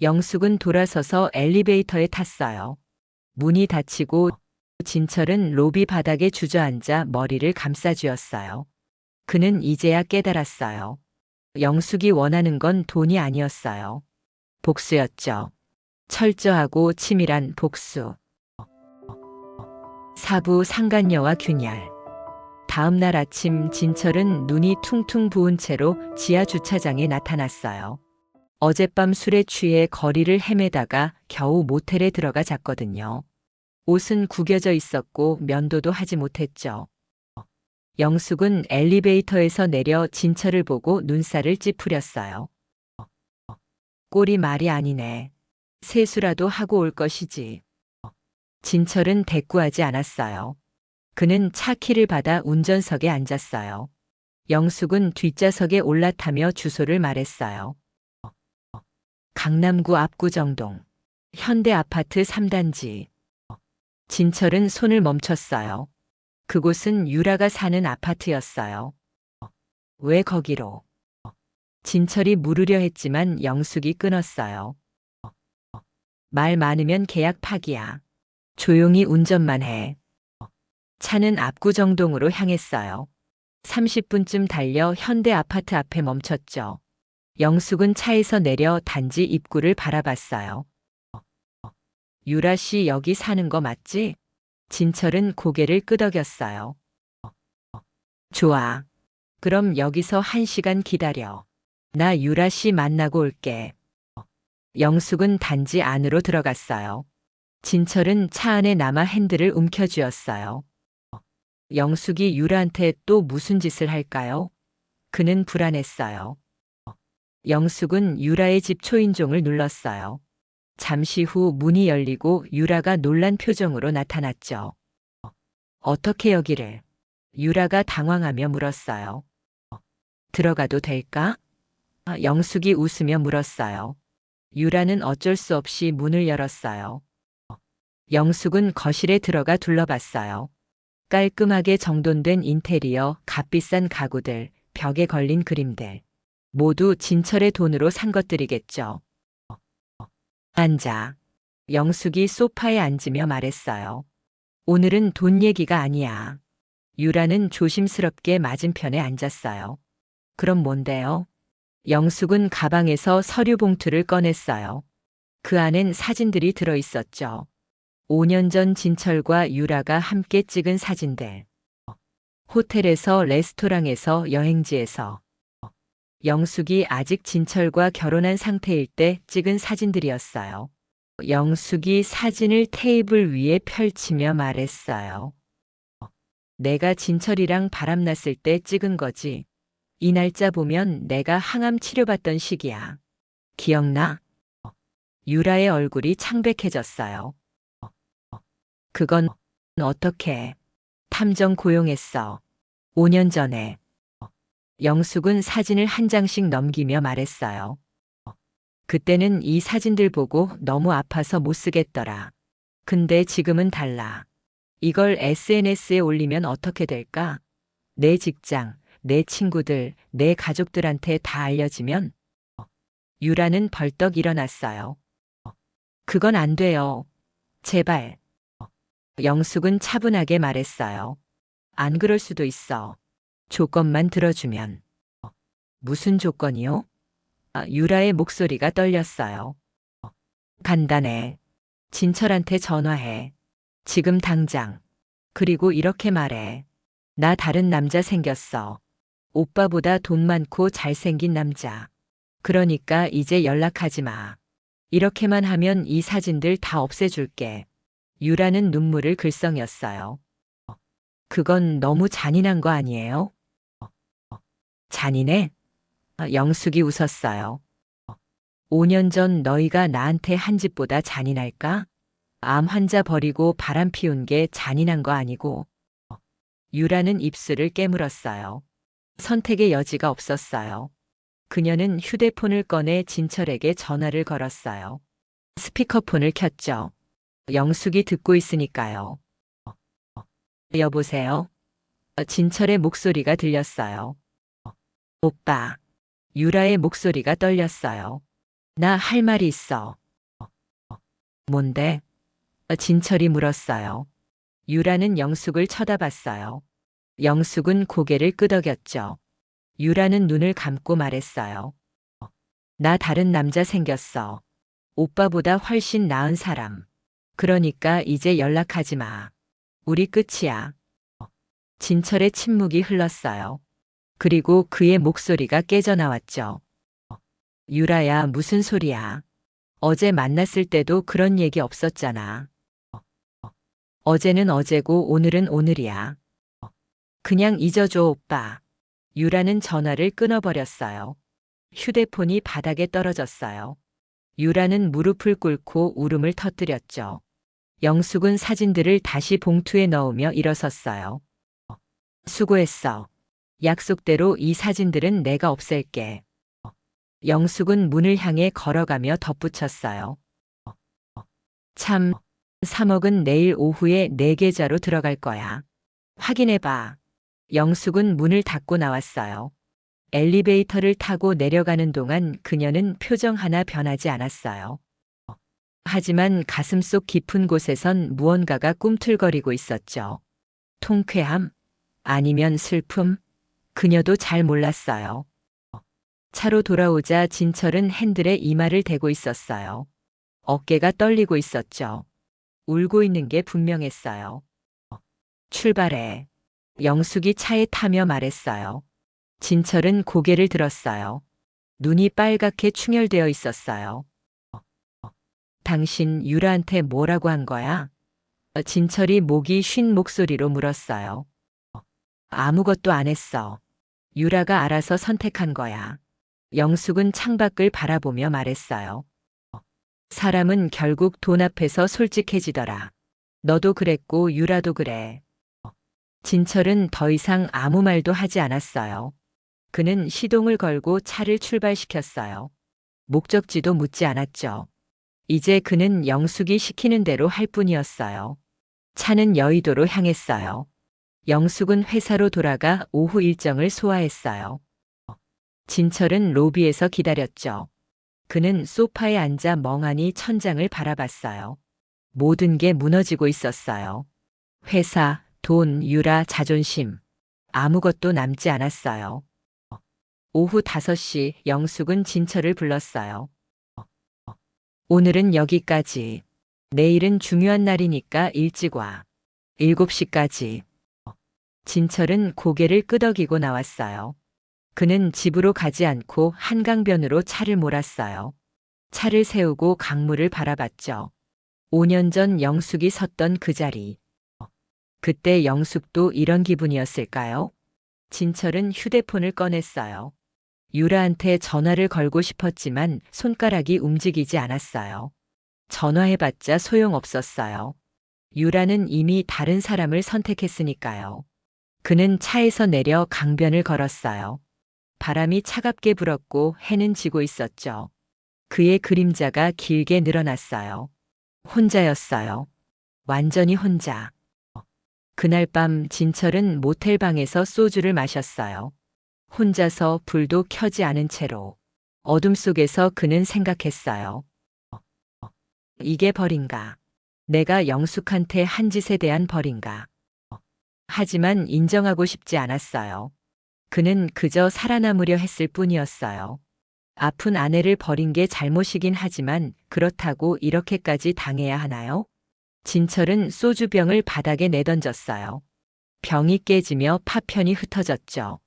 Speaker 1: 영숙은 돌아서서 엘리베이터에 탔어요. 문이 닫히고 진철은 로비 바닥에 주저앉아 머리를 감싸쥐었어요. 그는 이제야 깨달았어요. 영숙이 원하는 건 돈이 아니었어요. 복수였죠. 철저하고 치밀한 복수. 사부 상간녀와 균열. 다음 날 아침 진철은 눈이 퉁퉁 부은 채로 지하 주차장에 나타났어요. 어젯밤 술에 취해 거리를 헤매다가 겨우 모텔에 들어가 잤거든요. 옷은 구겨져 있었고 면도도 하지 못했죠. 영숙은 엘리베이터에서 내려 진철을 보고 눈살을 찌푸렸어요. 꼴이 말이 아니네. 세수라도 하고 올 것이지. 진철은 대꾸하지 않았어요. 그는 차 키를 받아 운전석에 앉았어요. 영숙은 뒷좌석에 올라타며 주소를 말했어요. 강남구 압구정동 현대 아파트 3단지. 진철은 손을 멈췄어요. 그곳은 유라가 사는 아파트였어요. 왜 거기로? 진철이 물으려 했지만 영숙이 끊었어요. 말 많으면 계약 파기야. 조용히 운전만 해. 차는 압구정동으로 향했어요. 30분쯤 달려 현대 아파트 앞에 멈췄죠. 영숙은 차에서 내려 단지 입구를 바라봤어요. 유라 씨 여기 사는 거 맞지? 진철은 고개를 끄덕였어요. 좋아. 그럼 여기서 1시간 기다려. 나 유라 씨 만나고 올게. 영숙은 단지 안으로 들어갔어요. 진철은 차 안에 남아 핸들을 움켜쥐었어요. 영숙이 유라한테 또 무슨 짓을 할까요? 그는 불안했어요. 영숙은 유라의 집 초인종을 눌렀어요. 잠시 후 문이 열리고 유라가 놀란 표정으로 나타났죠. 어떻게 여기를? 유라가 당황하며 물었어요. 들어가도 될까? 영숙이 웃으며 물었어요. 유라는 어쩔 수 없이 문을 열었어요. 영숙은 거실에 들어가 둘러봤어요. 깔끔하게 정돈된 인테리어, 값비싼 가구들, 벽에 걸린 그림들. 모두 진철의 돈으로 산 것들이겠죠. 앉아. 영숙이 소파에 앉으며 말했어요. 오늘은 돈 얘기가 아니야. 유라는 조심스럽게 맞은편에 앉았어요. 그럼 뭔데요? 영숙은 가방에서 서류 봉투를 꺼냈어요. 그 안엔 사진들이 들어 있었죠. 5년 전 진철과 유라가 함께 찍은 사진들. 호텔에서, 레스토랑에서, 여행지에서. 영숙이 아직 진철과 결혼한 상태일 때 찍은 사진들이었어요. 영숙이 사진을 테이블 위에 펼치며 말했어요. 내가 진철이랑 바람났을 때 찍은 거지. 이 날짜 보면 내가 항암 치료받던 시기야. 기억나? 유라의 얼굴이 창백해졌어요. 그건 어떻게? 탐정 고용했어. 5년 전에. 영숙은 사진을 한 장씩 넘기며 말했어요. 그때는 이 사진들 보고 너무 아파서 못 쓰겠더라. 근데 지금은 달라. 이걸 SNS에 올리면 어떻게 될까? 내 직장, 내 친구들, 내 가족들한테 다 알려지면? 유라는 벌떡 일어났어요. 그건 안 돼요. 제발. 영숙은 차분하게 말했어요. 안 그럴 수도 있어. 조건만 들어주면. 무슨 조건이요? 유라의 목소리가 떨렸어요. 간단해. 진철한테 전화해. 지금 당장. 그리고 이렇게 말해. 나 다른 남자 생겼어. 오빠보다 돈 많고 잘생긴 남자. 그러니까 이제 연락하지 마. 이렇게만 하면 이 사진들 다 없애줄게. 유라는 눈물을 글썽였어요. 그건 너무 잔인한 거 아니에요? 잔인해? 영숙이 웃었어요. 5년 전 너희가 나한테 한 짓보다 잔인할까? 암 환자 버리고 바람 피운 게 잔인한 거 아니고. 유라는 입술을 깨물었어요. 선택의 여지가 없었어요. 그녀는 휴대폰을 꺼내 진철에게 전화를 걸었어요. 스피커폰을 켰죠. 영숙이 듣고 있으니까요. 여보세요? 진철의 목소리가 들렸어요. 오빠. 유라의 목소리가 떨렸어요. 나 할 말이 있어. 뭔데? 진철이 물었어요. 유라는 영숙을 쳐다봤어요. 영숙은 고개를 끄덕였죠. 유라는 눈을 감고 말했어요. 나 다른 남자 생겼어. 오빠보다 훨씬 나은 사람. 그러니까 이제 연락하지 마. 우리 끝이야. 진철의 침묵이 흘렀어요. 그리고 그의 목소리가 깨져나왔죠. 유라야, 무슨 소리야. 어제 만났을 때도 그런 얘기 없었잖아. 어제는 어제고 오늘은 오늘이야. 그냥 잊어줘, 오빠. 유라는 전화를 끊어버렸어요. 휴대폰이 바닥에 떨어졌어요. 유라는 무릎을 꿇고 울음을 터뜨렸죠. 영숙은 사진들을 다시 봉투에 넣으며 일어섰어요. 수고했어. 약속대로 이 사진들은 내가 없앨게. 영숙은 문을 향해 걸어가며 덧붙였어요. 참, 3억은 내일 오후에 내 계좌로 들어갈 거야. 확인해봐. 영숙은 문을 닫고 나왔어요. 엘리베이터를 타고 내려가는 동안 그녀는 표정 하나 변하지 않았어요. 하지만 가슴속 깊은 곳에선 무언가가 꿈틀거리고 있었죠. 통쾌함? 아니면 슬픔? 그녀도 잘 몰랐어요. 차로 돌아오자 진철은 핸들에 이마를 대고 있었어요. 어깨가 떨리고 있었죠. 울고 있는 게 분명했어요. 출발해. 영숙이 차에 타며 말했어요. 진철은 고개를 들었어요. 눈이 빨갛게 충혈되어 있었어요. 당신 유라한테 뭐라고 한 거야? 진철이 목이 쉰 목소리로 물었어요. 아무것도 안 했어. 유라가 알아서 선택한 거야. 영숙은 창밖을 바라보며 말했어요. 사람은 결국 돈 앞에서 솔직해지더라. 너도 그랬고 유라도 그래. 진철은 더 이상 아무 말도 하지 않았어요. 그는 시동을 걸고 차를 출발시켰어요. 목적지도 묻지 않았죠. 이제 그는 영숙이 시키는 대로 할 뿐이었어요. 차는 여의도로 향했어요. 영숙은 회사로 돌아가 오후 일정을 소화했어요. 진철은 로비에서 기다렸죠. 그는 소파에 앉아 멍하니 천장을 바라봤어요. 모든 게 무너지고 있었어요. 회사, 돈, 유라, 자존심. 아무것도 남지 않았어요. 오후 5시 영숙은 진철을 불렀어요. 오늘은 여기까지. 내일은 중요한 날이니까 일찍 와. 7시까지. 진철은 고개를 끄덕이고 나왔어요. 그는 집으로 가지 않고 한강변으로 차를 몰았어요. 차를 세우고 강물을 바라봤죠. 5년 전 영숙이 섰던 그 자리. 그때 영숙도 이런 기분이었을까요? 진철은 휴대폰을 꺼냈어요. 유라한테 전화를 걸고 싶었지만 손가락이 움직이지 않았어요. 전화해봤자 소용없었어요. 유라는 이미 다른 사람을 선택했으니까요. 그는 차에서 내려 강변을 걸었어요. 바람이 차갑게 불었고 해는 지고 있었죠. 그의 그림자가 길게 늘어났어요. 혼자였어요. 완전히 혼자. 그날 밤 진철은 모텔 방에서 소주를 마셨어요. 혼자서 불도 켜지 않은 채로. 어둠 속에서 그는 생각했어요. 이게 벌인가? 내가 영숙한테 한 짓에 대한 벌인가? 하지만 인정하고 싶지 않았어요. 그는 그저 살아남으려 했을 뿐이었어요. 아픈 아내를 버린 게 잘못이긴 하지만 그렇다고 이렇게까지 당해야 하나요? 진철은 소주병을 바닥에 내던졌어요. 병이 깨지며 파편이 흩어졌죠.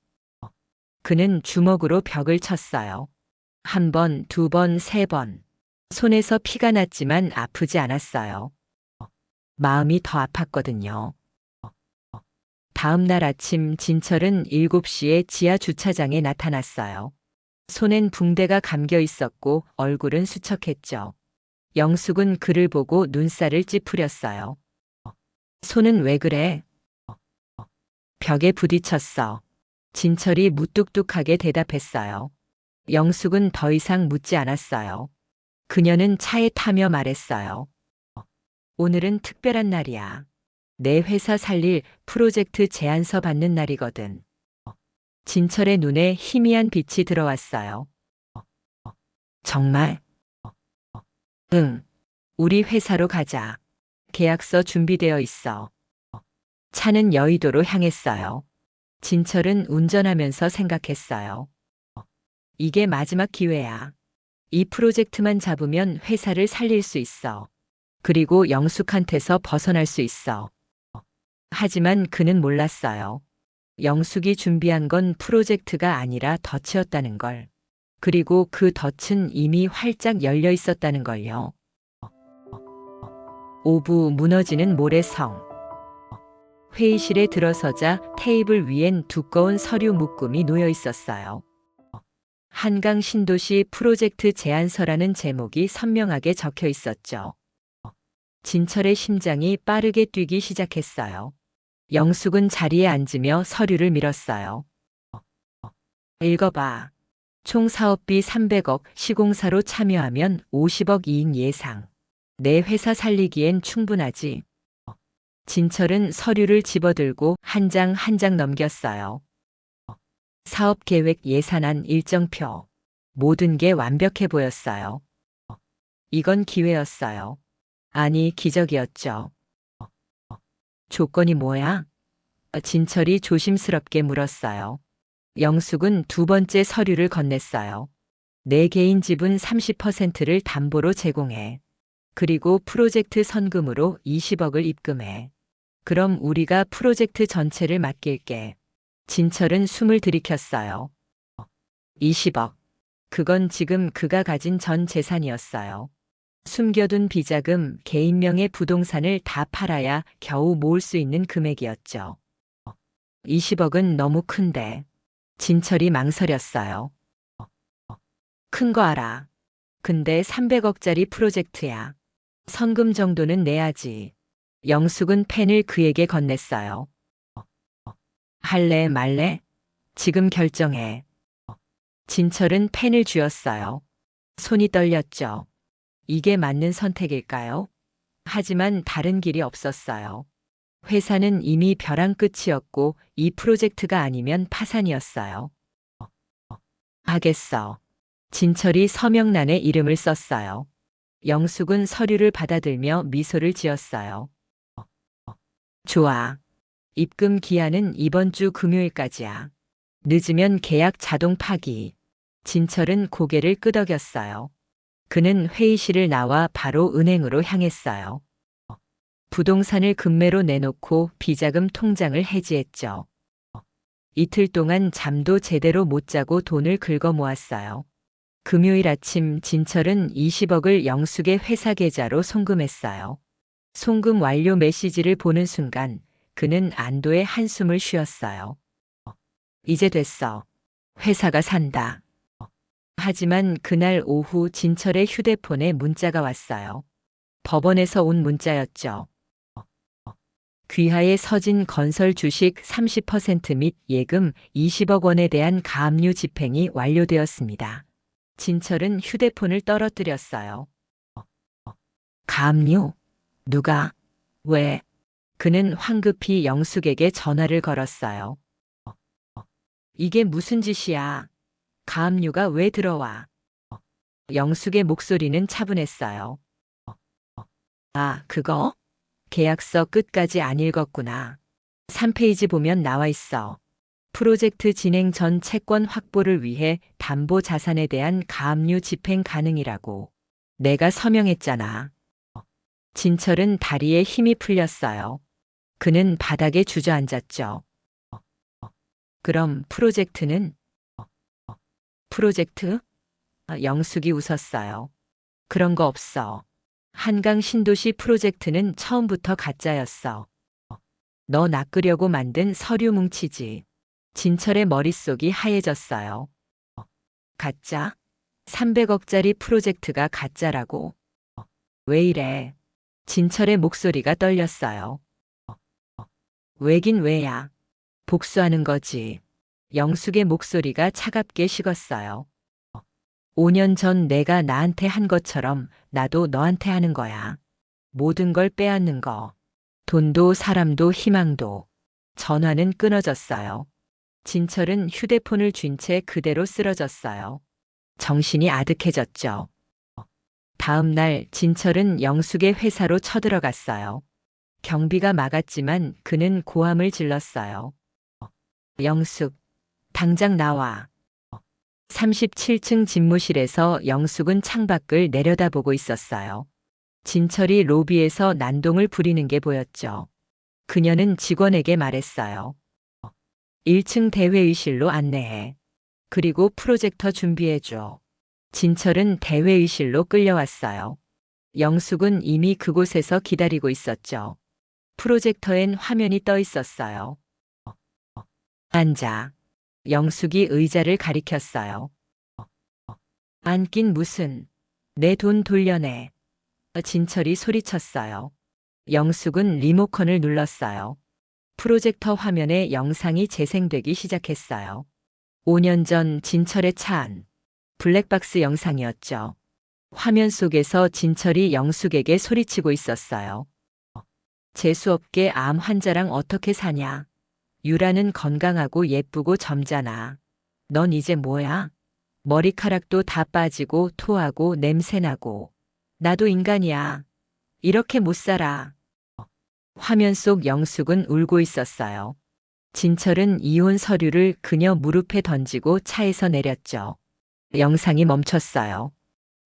Speaker 1: 그는 주먹으로 벽을 쳤어요. 1번, 2번, 3번. 손에서 피가 났지만 아프지 않았어요. 마음이 더 아팠거든요. 다음 날 아침 진철은 7시에 지하 주차장에 나타났어요. 손엔 붕대가 감겨 있었고 얼굴은 수척했죠. 영숙은 그를 보고 눈살을 찌푸렸어요. 손은 왜 그래? 벽에 부딪혔어. 진철이 무뚝뚝하게 대답했어요. 영숙은 더 이상 묻지 않았어요. 그녀는 차에 타며 말했어요. 오늘은 특별한 날이야. 내 회사 살릴 프로젝트 제안서 받는 날이거든. 진철의 눈에 희미한 빛이 들어왔어요. 정말? 응. 우리 회사로 가자. 계약서 준비되어 있어. 차는 여의도로 향했어요. 진철은 운전하면서 생각했어요. 이게 마지막 기회야. 이 프로젝트만 잡으면 회사를 살릴 수 있어. 그리고 영숙한테서 벗어날 수 있어. 하지만 그는 몰랐어요. 영숙이 준비한 건 프로젝트가 아니라 덫이었다는 걸. 그리고 그 덫은 이미 활짝 열려 있었다는 걸요. 오부 무너지는 모래성. 회의실에 들어서자 테이블 위엔 두꺼운 서류 묶음이 놓여 있었어요. 한강 신도시 프로젝트 제안서라는 제목이 선명하게 적혀 있었죠. 진철의 심장이 빠르게 뛰기 시작했어요. 영숙은 자리에 앉으며 서류를 밀었어요. 읽어봐. 총 사업비 300억, 시공사로 참여하면 50억 이익 예상. 내 회사 살리기엔 충분하지. 진철은 서류를 집어들고 한 장 한 장 넘겼어요. 사업계획 예산안 일정표. 모든 게 완벽해 보였어요. 이건 기회였어요. 아니, 기적이었죠. 조건이 뭐야? 진철이 조심스럽게 물었어요. 영숙은 두 번째 서류를 건넸어요. 내 개인 지분 30%를 담보로 제공해. 그리고 프로젝트 선금으로 20억을 입금해. 그럼 우리가 프로젝트 전체를 맡길게. 진철은 숨을 들이켰어요. 20억. 그건 지금 그가 가진 전 재산이었어요. 숨겨둔 비자금, 개인명의 부동산을 다 팔아야 겨우 모을 수 있는 금액이었죠. 20억은 너무 큰데. 진철이 망설였어요. 큰 거 알아. 근데 300억짜리 프로젝트야. 선금 정도는 내야지. 영숙은 펜을 그에게 건넸어요. 할래 말래? 지금 결정해. 진철은 펜을 쥐었어요. 손이 떨렸죠. 이게 맞는 선택일까요? 하지만 다른 길이 없었어요. 회사는 이미 벼랑 끝이었고 이 프로젝트가 아니면 파산이었어요. 하겠어. 진철이 서명란에 이름을 썼어요. 영숙은 서류를 받아들며 미소를 지었어요. 좋아. 입금 기한은 이번 주 금요일까지야. 늦으면 계약 자동 파기. 진철은 고개를 끄덕였어요. 그는 회의실을 나와 바로 은행으로 향했어요. 부동산을 금매로 내놓고 비자금 통장을 해지했죠. 이틀 동안 잠도 제대로 못 자고 돈을 긁어 모았어요. 금요일 아침 진철은 20억을 영숙의 회사 계좌로 송금했어요. 송금 완료 메시지를 보는 순간 그는 안도의 한숨을 쉬었어요. 이제 됐어. 회사가 산다. 하지만 그날 오후 진철의 휴대폰에 문자가 왔어요. 법원에서 온 문자였죠. 귀하의 서진 건설 주식 30% 및 예금 20억 원에 대한 가압류 집행이 완료되었습니다. 진철은 휴대폰을 떨어뜨렸어요. 가압류? 누가? 왜? 그는 황급히 영숙에게 전화를 걸었어요. 이게 무슨 짓이야? 가압류가 왜 들어와? 영숙의 목소리는 차분했어요. 아, 그거? 계약서 끝까지 안 읽었구나. 3페이지 보면 나와 있어. 프로젝트 진행 전 채권 확보를 위해 담보 자산에 대한 가압류 집행 가능이라고. 내가 서명했잖아. 진철은 다리에 힘이 풀렸어요. 그는 바닥에 주저앉았죠. 그럼 프로젝트는? 프로젝트? 영숙이 웃었어요. 그런 거 없어. 한강 신도시 프로젝트는 처음부터 가짜였어. 너 낚으려고 만든 서류 뭉치지. 진철의 머릿속이 하얘졌어요. 가짜? 300억짜리 프로젝트가 가짜라고. 왜 이래? 진철의 목소리가 떨렸어요. 왜긴 왜야? 복수하는 거지. 영숙의 목소리가 차갑게 식었어요. 5년 전 내가 나한테 한 것처럼 나도 너한테 하는 거야. 모든 걸 빼앗는 거. 돈도 사람도 희망도. 전화는 끊어졌어요. 진철은 휴대폰을 쥔 채 그대로 쓰러졌어요. 정신이 아득해졌죠. 다음 날 진철은 영숙의 회사로 쳐들어갔어요. 경비가 막았지만 그는 고함을 질렀어요. 영숙, 당장 나와. 37층 집무실에서 영숙은 창밖을 내려다보고 있었어요. 진철이 로비에서 난동을 부리는 게 보였죠. 그녀는 직원에게 말했어요. 1층 대회의실로 안내해. 그리고 프로젝터 준비해줘. 진철은 대회의실로 끌려왔어요. 영숙은 이미 그곳에서 기다리고 있었죠. 프로젝터엔 화면이 떠 있었어요. 앉아. 영숙이 의자를 가리켰어요. 앉긴 무슨. 내 돈 돌려내. 진철이 소리쳤어요. 영숙은 리모컨을 눌렀어요. 프로젝터 화면에 영상이 재생되기 시작했어요. 5년 전 진철의 차 안. 블랙박스 영상이었죠. 화면 속에서 진철이 영숙에게 소리치고 있었어요. 재수없게 암 환자랑 어떻게 사냐. 유라는 건강하고 예쁘고 젊잖아. 넌 이제 뭐야? 머리카락도 다 빠지고 토하고 냄새나고. 나도 인간이야. 이렇게 못 살아. 화면 속 영숙은 울고 있었어요. 진철은 이혼 서류를 그녀 무릎에 던지고 차에서 내렸죠. 영상이 멈췄어요.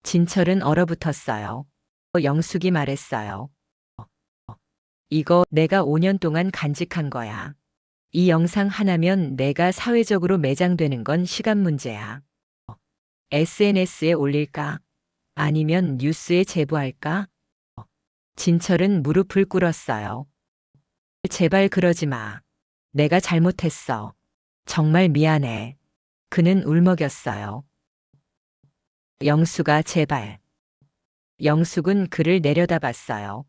Speaker 1: 진철은 얼어붙었어요. 영숙이 말했어요. 이거 내가 5년 동안 간직한 거야. 이 영상 하나면 내가 사회적으로 매장되는 건 시간 문제야. SNS에 올릴까? 아니면 뉴스에 제보할까? 진철은 무릎을 꿇었어요. 제발 그러지 마. 내가 잘못했어. 정말 미안해. 그는 울먹였어요. 영숙아, 제발. 영숙은 그를 내려다봤어요.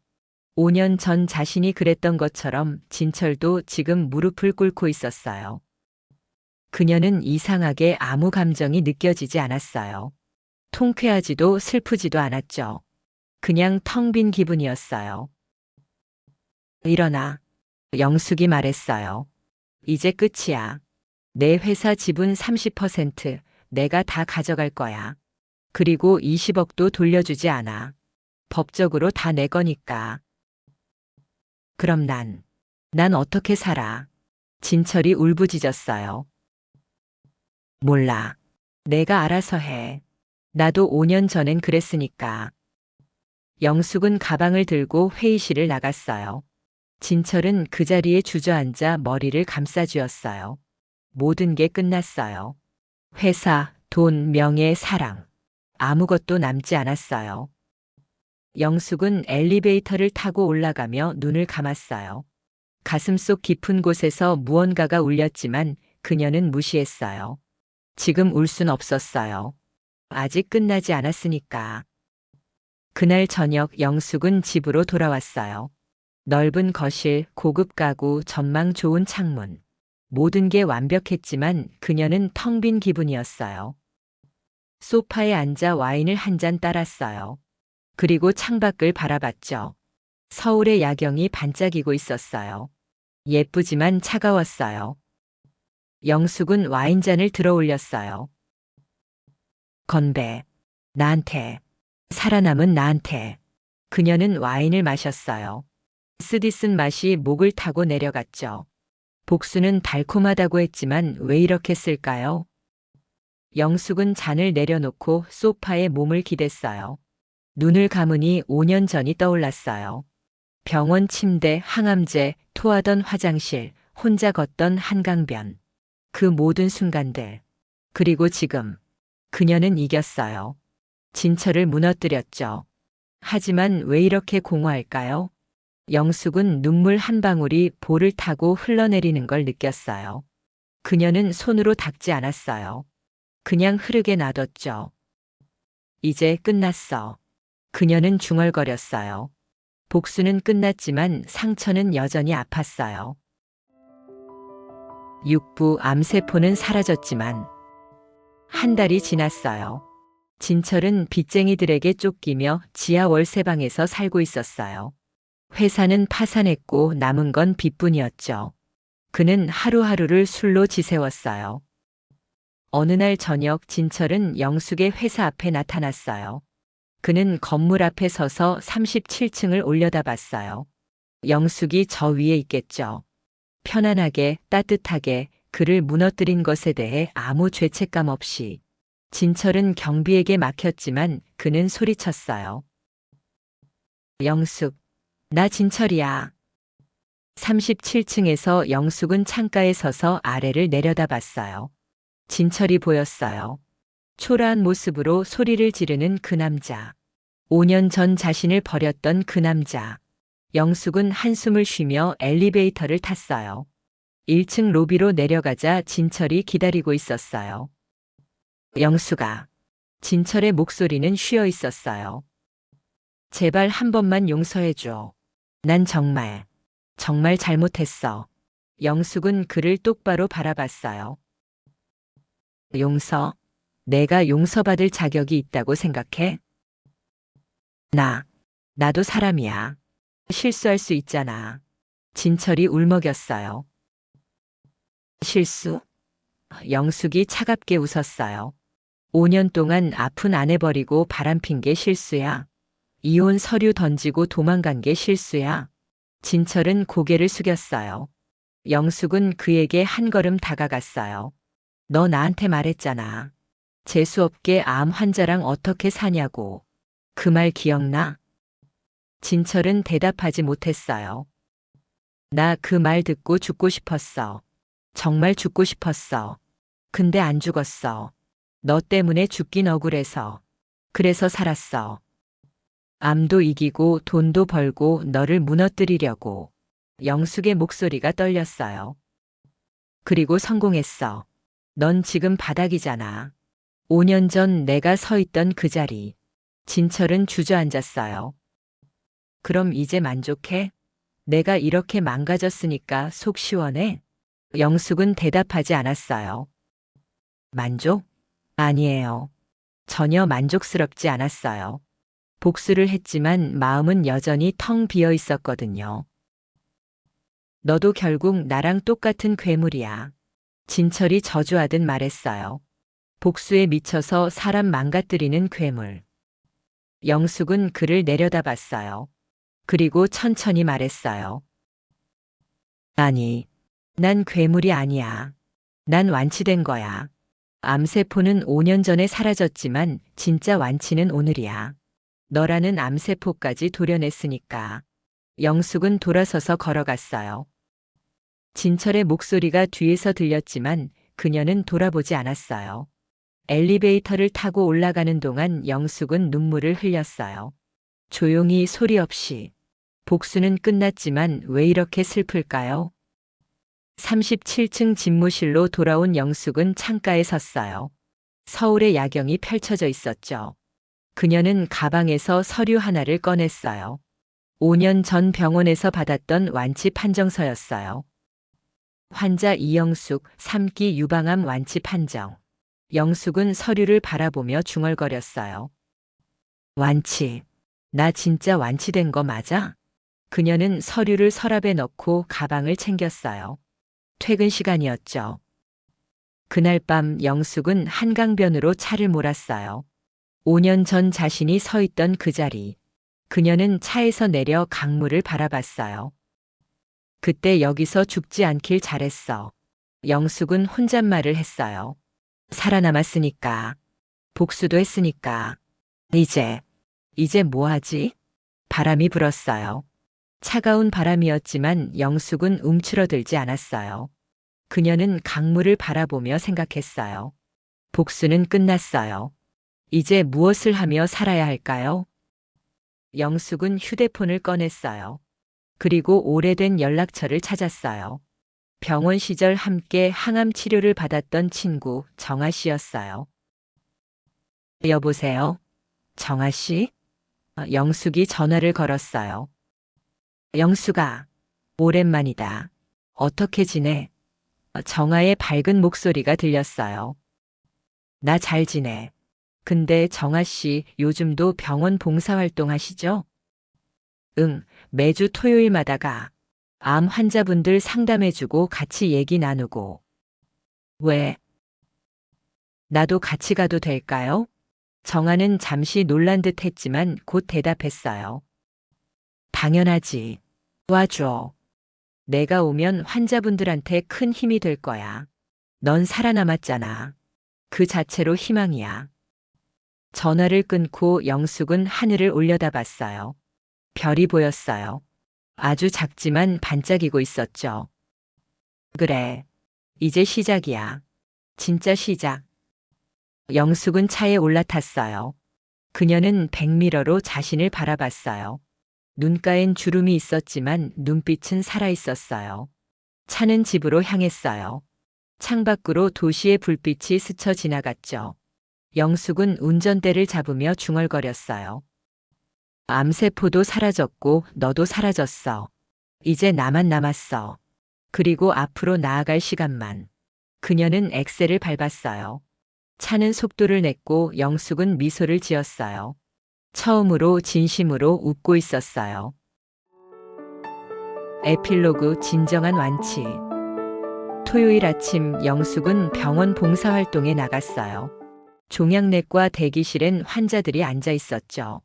Speaker 1: 5년 전 자신이 그랬던 것처럼 진철도 지금 무릎을 꿇고 있었어요. 그녀는 이상하게 아무 감정이 느껴지지 않았어요. 통쾌하지도 슬프지도 않았죠. 그냥 텅 빈 기분이었어요. 일어나. 영숙이 말했어요. 이제 끝이야. 내 회사 지분 30% 내가 다 가져갈 거야. 그리고 20억도 돌려주지 않아. 법적으로 다 내 거니까. 그럼 난 어떻게 살아? 진철이 울부짖었어요. 몰라. 내가 알아서 해. 나도 5년 전엔 그랬으니까. 영숙은 가방을 들고 회의실을 나갔어요. 진철은 그 자리에 주저앉아 머리를 감싸쥐었어요. 모든 게 끝났어요. 회사, 돈, 명예, 사랑. 아무것도 남지 않았어요. 영숙은 엘리베이터를 타고 올라가며 눈을 감았어요. 가슴속 깊은 곳에서 무언가가 울렸지만 그녀는 무시했어요. 지금 울 순 없었어요. 아직 끝나지 않았으니까. 그날 저녁 영숙은 집으로 돌아왔어요. 넓은 거실, 고급 가구, 전망 좋은 창문. 모든 게 완벽했지만 그녀는 텅 빈 기분이었어요. 소파에 앉아 와인을 한 잔 따랐어요. 그리고 창밖을 바라봤죠. 서울의 야경이 반짝이고 있었어요. 예쁘지만 차가웠어요. 영숙은 와인잔을 들어 올렸어요. 건배. 나한테. 살아남은 나한테. 그녀는 와인을 마셨어요. 쓰디쓴 맛이 목을 타고 내려갔죠. 복수는 달콤하다고 했지만 왜 이렇게 쓸까요? 영숙은 잔을 내려놓고 소파에 몸을 기댔어요. 눈을 감으니 5년 전이 떠올랐어요. 병원 침대, 항암제, 토하던 화장실, 혼자 걷던 한강변. 그 모든 순간들. 그리고 지금. 그녀는 이겼어요. 진철을 무너뜨렸죠. 하지만 왜 이렇게 공허할까요? 영숙은 눈물 한 방울이 볼을 타고 흘러내리는 걸 느꼈어요. 그녀는 손으로 닦지 않았어요. 그냥 흐르게 놔뒀죠. 이제 끝났어. 그녀는 중얼거렸어요. 복수는 끝났지만 상처는 여전히 아팠어요. 육부 암세포는 사라졌지만 한 달이 지났어요. 진철은 빚쟁이들에게 쫓기며 지하 월세방에서 살고 있었어요. 회사는 파산했고 남은 건 빚뿐이었죠. 그는 하루하루를 술로 지새웠어요. 어느 날 저녁 진철은 영숙의 회사 앞에 나타났어요. 그는 건물 앞에 서서 37층을 올려다봤어요. 영숙이 저 위에 있겠죠. 편안하게, 따뜻하게 그를 무너뜨린 것에 대해 아무 죄책감 없이. 진철은 경비에게 막혔지만 그는 소리쳤어요. 영숙, 나 진철이야. 37층에서 영숙은 창가에 서서 아래를 내려다봤어요. 진철이 보였어요. 초라한 모습으로 소리를 지르는 그 남자. 5년 전 자신을 버렸던 그 남자. 영숙은 한숨을 쉬며 엘리베이터를 탔어요. 1층 로비로 내려가자 진철이 기다리고 있었어요. 영숙아. 진철의 목소리는 쉬어 있었어요. 제발 한 번만 용서해줘. 난 정말 잘못했어. 영숙은 그를 똑바로 바라봤어요. 용서? 내가 용서받을 자격이 있다고 생각해? 나도 사람이야. 실수할 수 있잖아. 진철이 울먹였어요. 실수? 영숙이 차갑게 웃었어요. 5년 동안 아픈 아내 버리고 바람핀 게 실수야. 이혼 서류 던지고 도망간 게 실수야. 진철은 고개를 숙였어요. 영숙은 그에게 한 걸음 다가갔어요. 너 나한테 말했잖아. 재수없게 암 환자랑 어떻게 사냐고. 그 말 기억나? 진철은 대답하지 못했어요. 나 그 말 듣고 죽고 싶었어. 정말 죽고 싶었어. 근데 안 죽었어. 너 때문에 죽긴 억울해서. 그래서 살았어. 암도 이기고 돈도 벌고 너를 무너뜨리려고. 영숙의 목소리가 떨렸어요. 그리고 성공했어. 넌 지금 바닥이잖아. 5년 전 내가 서 있던 그 자리. 진철은 주저앉았어요. 그럼 이제 만족해? 내가 이렇게 망가졌으니까 속 시원해? 영숙은 대답하지 않았어요. 만족? 아니에요. 전혀 만족스럽지 않았어요. 복수를 했지만 마음은 여전히 텅 비어 있었거든요. 너도 결국 나랑 똑같은 괴물이야. 진철이 저주하듯 말했어요. 복수에 미쳐서 사람 망가뜨리는 괴물. 영숙은 그를 내려다봤어요. 그리고 천천히 말했어요. 아니, 난 괴물이 아니야. 난 완치된 거야. 암세포는 5년 전에 사라졌지만 진짜 완치는 오늘이야. 너라는 암세포까지 도려냈으니까. 영숙은 돌아서서 걸어갔어요. 진철의 목소리가 뒤에서 들렸지만 그녀는 돌아보지 않았어요. 엘리베이터를 타고 올라가는 동안 영숙은 눈물을 흘렸어요. 조용히 소리 없이. 복수는 끝났지만 왜 이렇게 슬플까요? 37층 집무실로 돌아온 영숙은 창가에 섰어요. 서울의 야경이 펼쳐져 있었죠. 그녀는 가방에서 서류 하나를 꺼냈어요. 5년 전 병원에서 받았던 완치 판정서였어요. 환자 이영숙 3기 유방암 완치 판정. 영숙은 서류를 바라보며 중얼거렸어요. 완치. 나 진짜 완치된 거 맞아? 그녀는 서류를 서랍에 넣고 가방을 챙겼어요. 퇴근 시간이었죠. 그날 밤 영숙은 한강변으로 차를 몰았어요. 5년 전 자신이 서 있던 그 자리. 그녀는 차에서 내려 강물을 바라봤어요. 그때 여기서 죽지 않길 잘했어. 영숙은 혼잣말을 했어요. 살아남았으니까. 복수도 했으니까. 이제 뭐 하지? 바람이 불었어요. 차가운 바람이었지만 영숙은 움츠러들지 않았어요. 그녀는 강물을 바라보며 생각했어요. 복수는 끝났어요. 이제 무엇을 하며 살아야 할까요? 영숙은 휴대폰을 꺼냈어요. 그리고 오래된 연락처를 찾았어요. 병원 시절 함께 항암 치료를 받았던 친구 정아 씨였어요. 여보세요? 정아 씨? 영숙이 전화를 걸었어요. 영숙아, 오랜만이다. 어떻게 지내? 정아의 밝은 목소리가 들렸어요. 나 잘 지내. 근데 정아 씨 요즘도 병원 봉사활동 하시죠? 응, 매주 토요일마다 가. 암 환자분들 상담해주고 같이 얘기 나누고. 왜? 나도 같이 가도 될까요? 정아는 잠시 놀란 듯 했지만 곧 대답했어요. 당연하지. 와줘. 내가 오면 환자분들한테 큰 힘이 될 거야. 넌 살아남았잖아. 그 자체로 희망이야. 전화를 끊고 영숙은 하늘을 올려다봤어요. 별이 보였어요. 아주 작지만 반짝이고 있었죠. 그래. 이제 시작이야. 진짜 시작. 영숙은 차에 올라탔어요. 그녀는 백미러로 자신을 바라봤어요. 눈가엔 주름이 있었지만 눈빛은 살아있었어요. 차는 집으로 향했어요. 창밖으로 도시의 불빛이 스쳐 지나갔죠. 영숙은 운전대를 잡으며 중얼거렸어요. 암세포도 사라졌고 너도 사라졌어. 이제 나만 남았어. 그리고 앞으로 나아갈 시간만. 그녀는 엑셀을 밟았어요. 차는 속도를 냈고 영숙은 미소를 지었어요. 처음으로 진심으로 웃고 있었어요. 에필로그 진정한 완치. 토요일 아침 영숙은 병원 봉사활동에 나갔어요. 종양내과 대기실엔 환자들이 앉아 있었죠.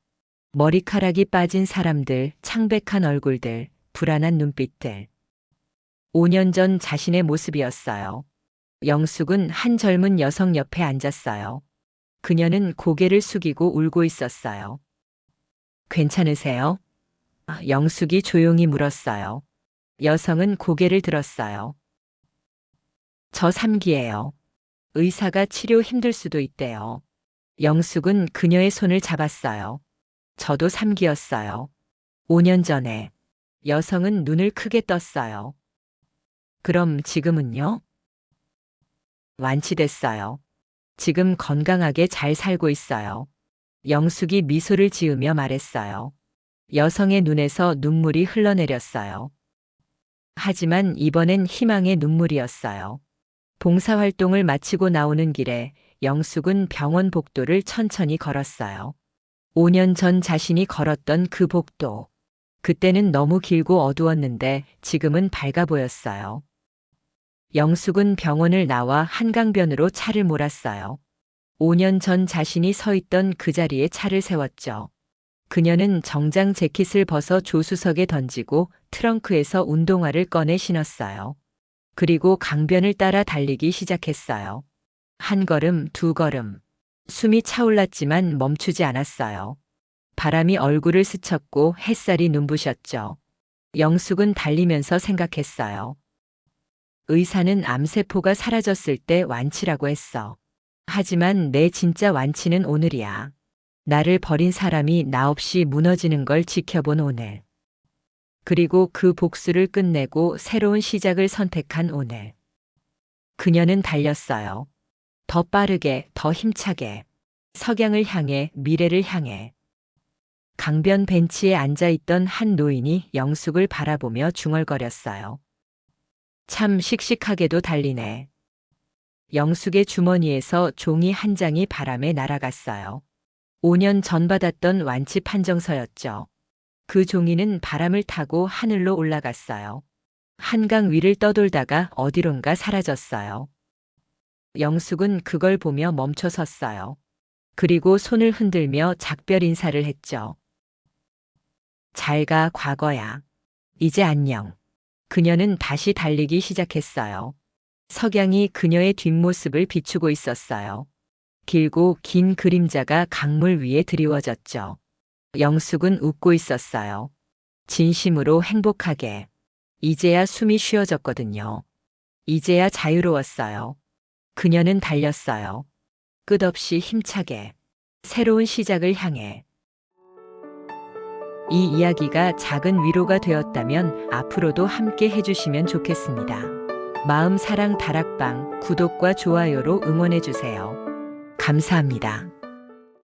Speaker 1: 머리카락이 빠진 사람들, 창백한 얼굴들, 불안한 눈빛들. 5년 전 자신의 모습이었어요. 영숙은 한 젊은 여성 옆에 앉았어요. 그녀는 고개를 숙이고 울고 있었어요. 괜찮으세요? 영숙이 조용히 물었어요. 여성은 고개를 들었어요. 저 3기예요. 의사가 치료 힘들 수도 있대요. 영숙은 그녀의 손을 잡았어요. 저도 3기였어요. 5년 전에. 여성은 눈을 크게 떴어요. 그럼 지금은요? 완치됐어요. 지금 건강하게 잘 살고 있어요. 영숙이 미소를 지으며 말했어요. 여성의 눈에서 눈물이 흘러내렸어요. 하지만 이번엔 희망의 눈물이었어요. 봉사활동을 마치고 나오는 길에 영숙은 병원 복도를 천천히 걸었어요. 5년 전 자신이 걸었던 그 복도. 그때는 너무 길고 어두웠는데 지금은 밝아 보였어요. 영숙은 병원을 나와 한강변으로 차를 몰았어요. 5년 전 자신이 서 있던 그 자리에 차를 세웠죠. 그녀는 정장 재킷을 벗어 조수석에 던지고 트렁크에서 운동화를 꺼내 신었어요. 그리고 강변을 따라 달리기 시작했어요. 한 걸음, 두 걸음. 숨이 차올랐지만 멈추지 않았어요. 바람이 얼굴을 스쳤고 햇살이 눈부셨죠. 영숙은 달리면서 생각했어요. 의사는 암세포가 사라졌을 때 완치라고 했어. 하지만 내 진짜 완치는 오늘이야. 나를 버린 사람이 나 없이 무너지는 걸 지켜본 오늘. 그리고 그 복수를 끝내고 새로운 시작을 선택한 오늘. 그녀는 달렸어요. 더 빠르게, 더 힘차게. 석양을 향해, 미래를 향해. 강변 벤치에 앉아있던 한 노인이 영숙을 바라보며 중얼거렸어요. 참 씩씩하게도 달리네. 영숙의 주머니에서 종이 한 장이 바람에 날아갔어요. 5년 전 받았던 완치 판정서였죠. 그 종이는 바람을 타고 하늘로 올라갔어요. 한강 위를 떠돌다가 어디론가 사라졌어요. 영숙은 그걸 보며 멈춰 섰어요. 그리고 손을 흔들며 작별 인사를 했죠. 잘 가, 과거야. 이제 안녕. 그녀는 다시 달리기 시작했어요. 석양이 그녀의 뒷모습을 비추고 있었어요. 길고 긴 그림자가 강물 위에 드리워졌죠. 영숙은 웃고 있었어요. 진심으로 행복하게. 이제야 숨이 쉬어졌거든요. 이제야 자유로웠어요. 그녀는 달렸어요. 끝없이 힘차게. 새로운 시작을 향해. 이 이야기가 작은 위로가 되었다면 앞으로도 함께 해주시면 좋겠습니다. 마음사랑 다락방 구독과 좋아요로 응원해주세요. 감사합니다.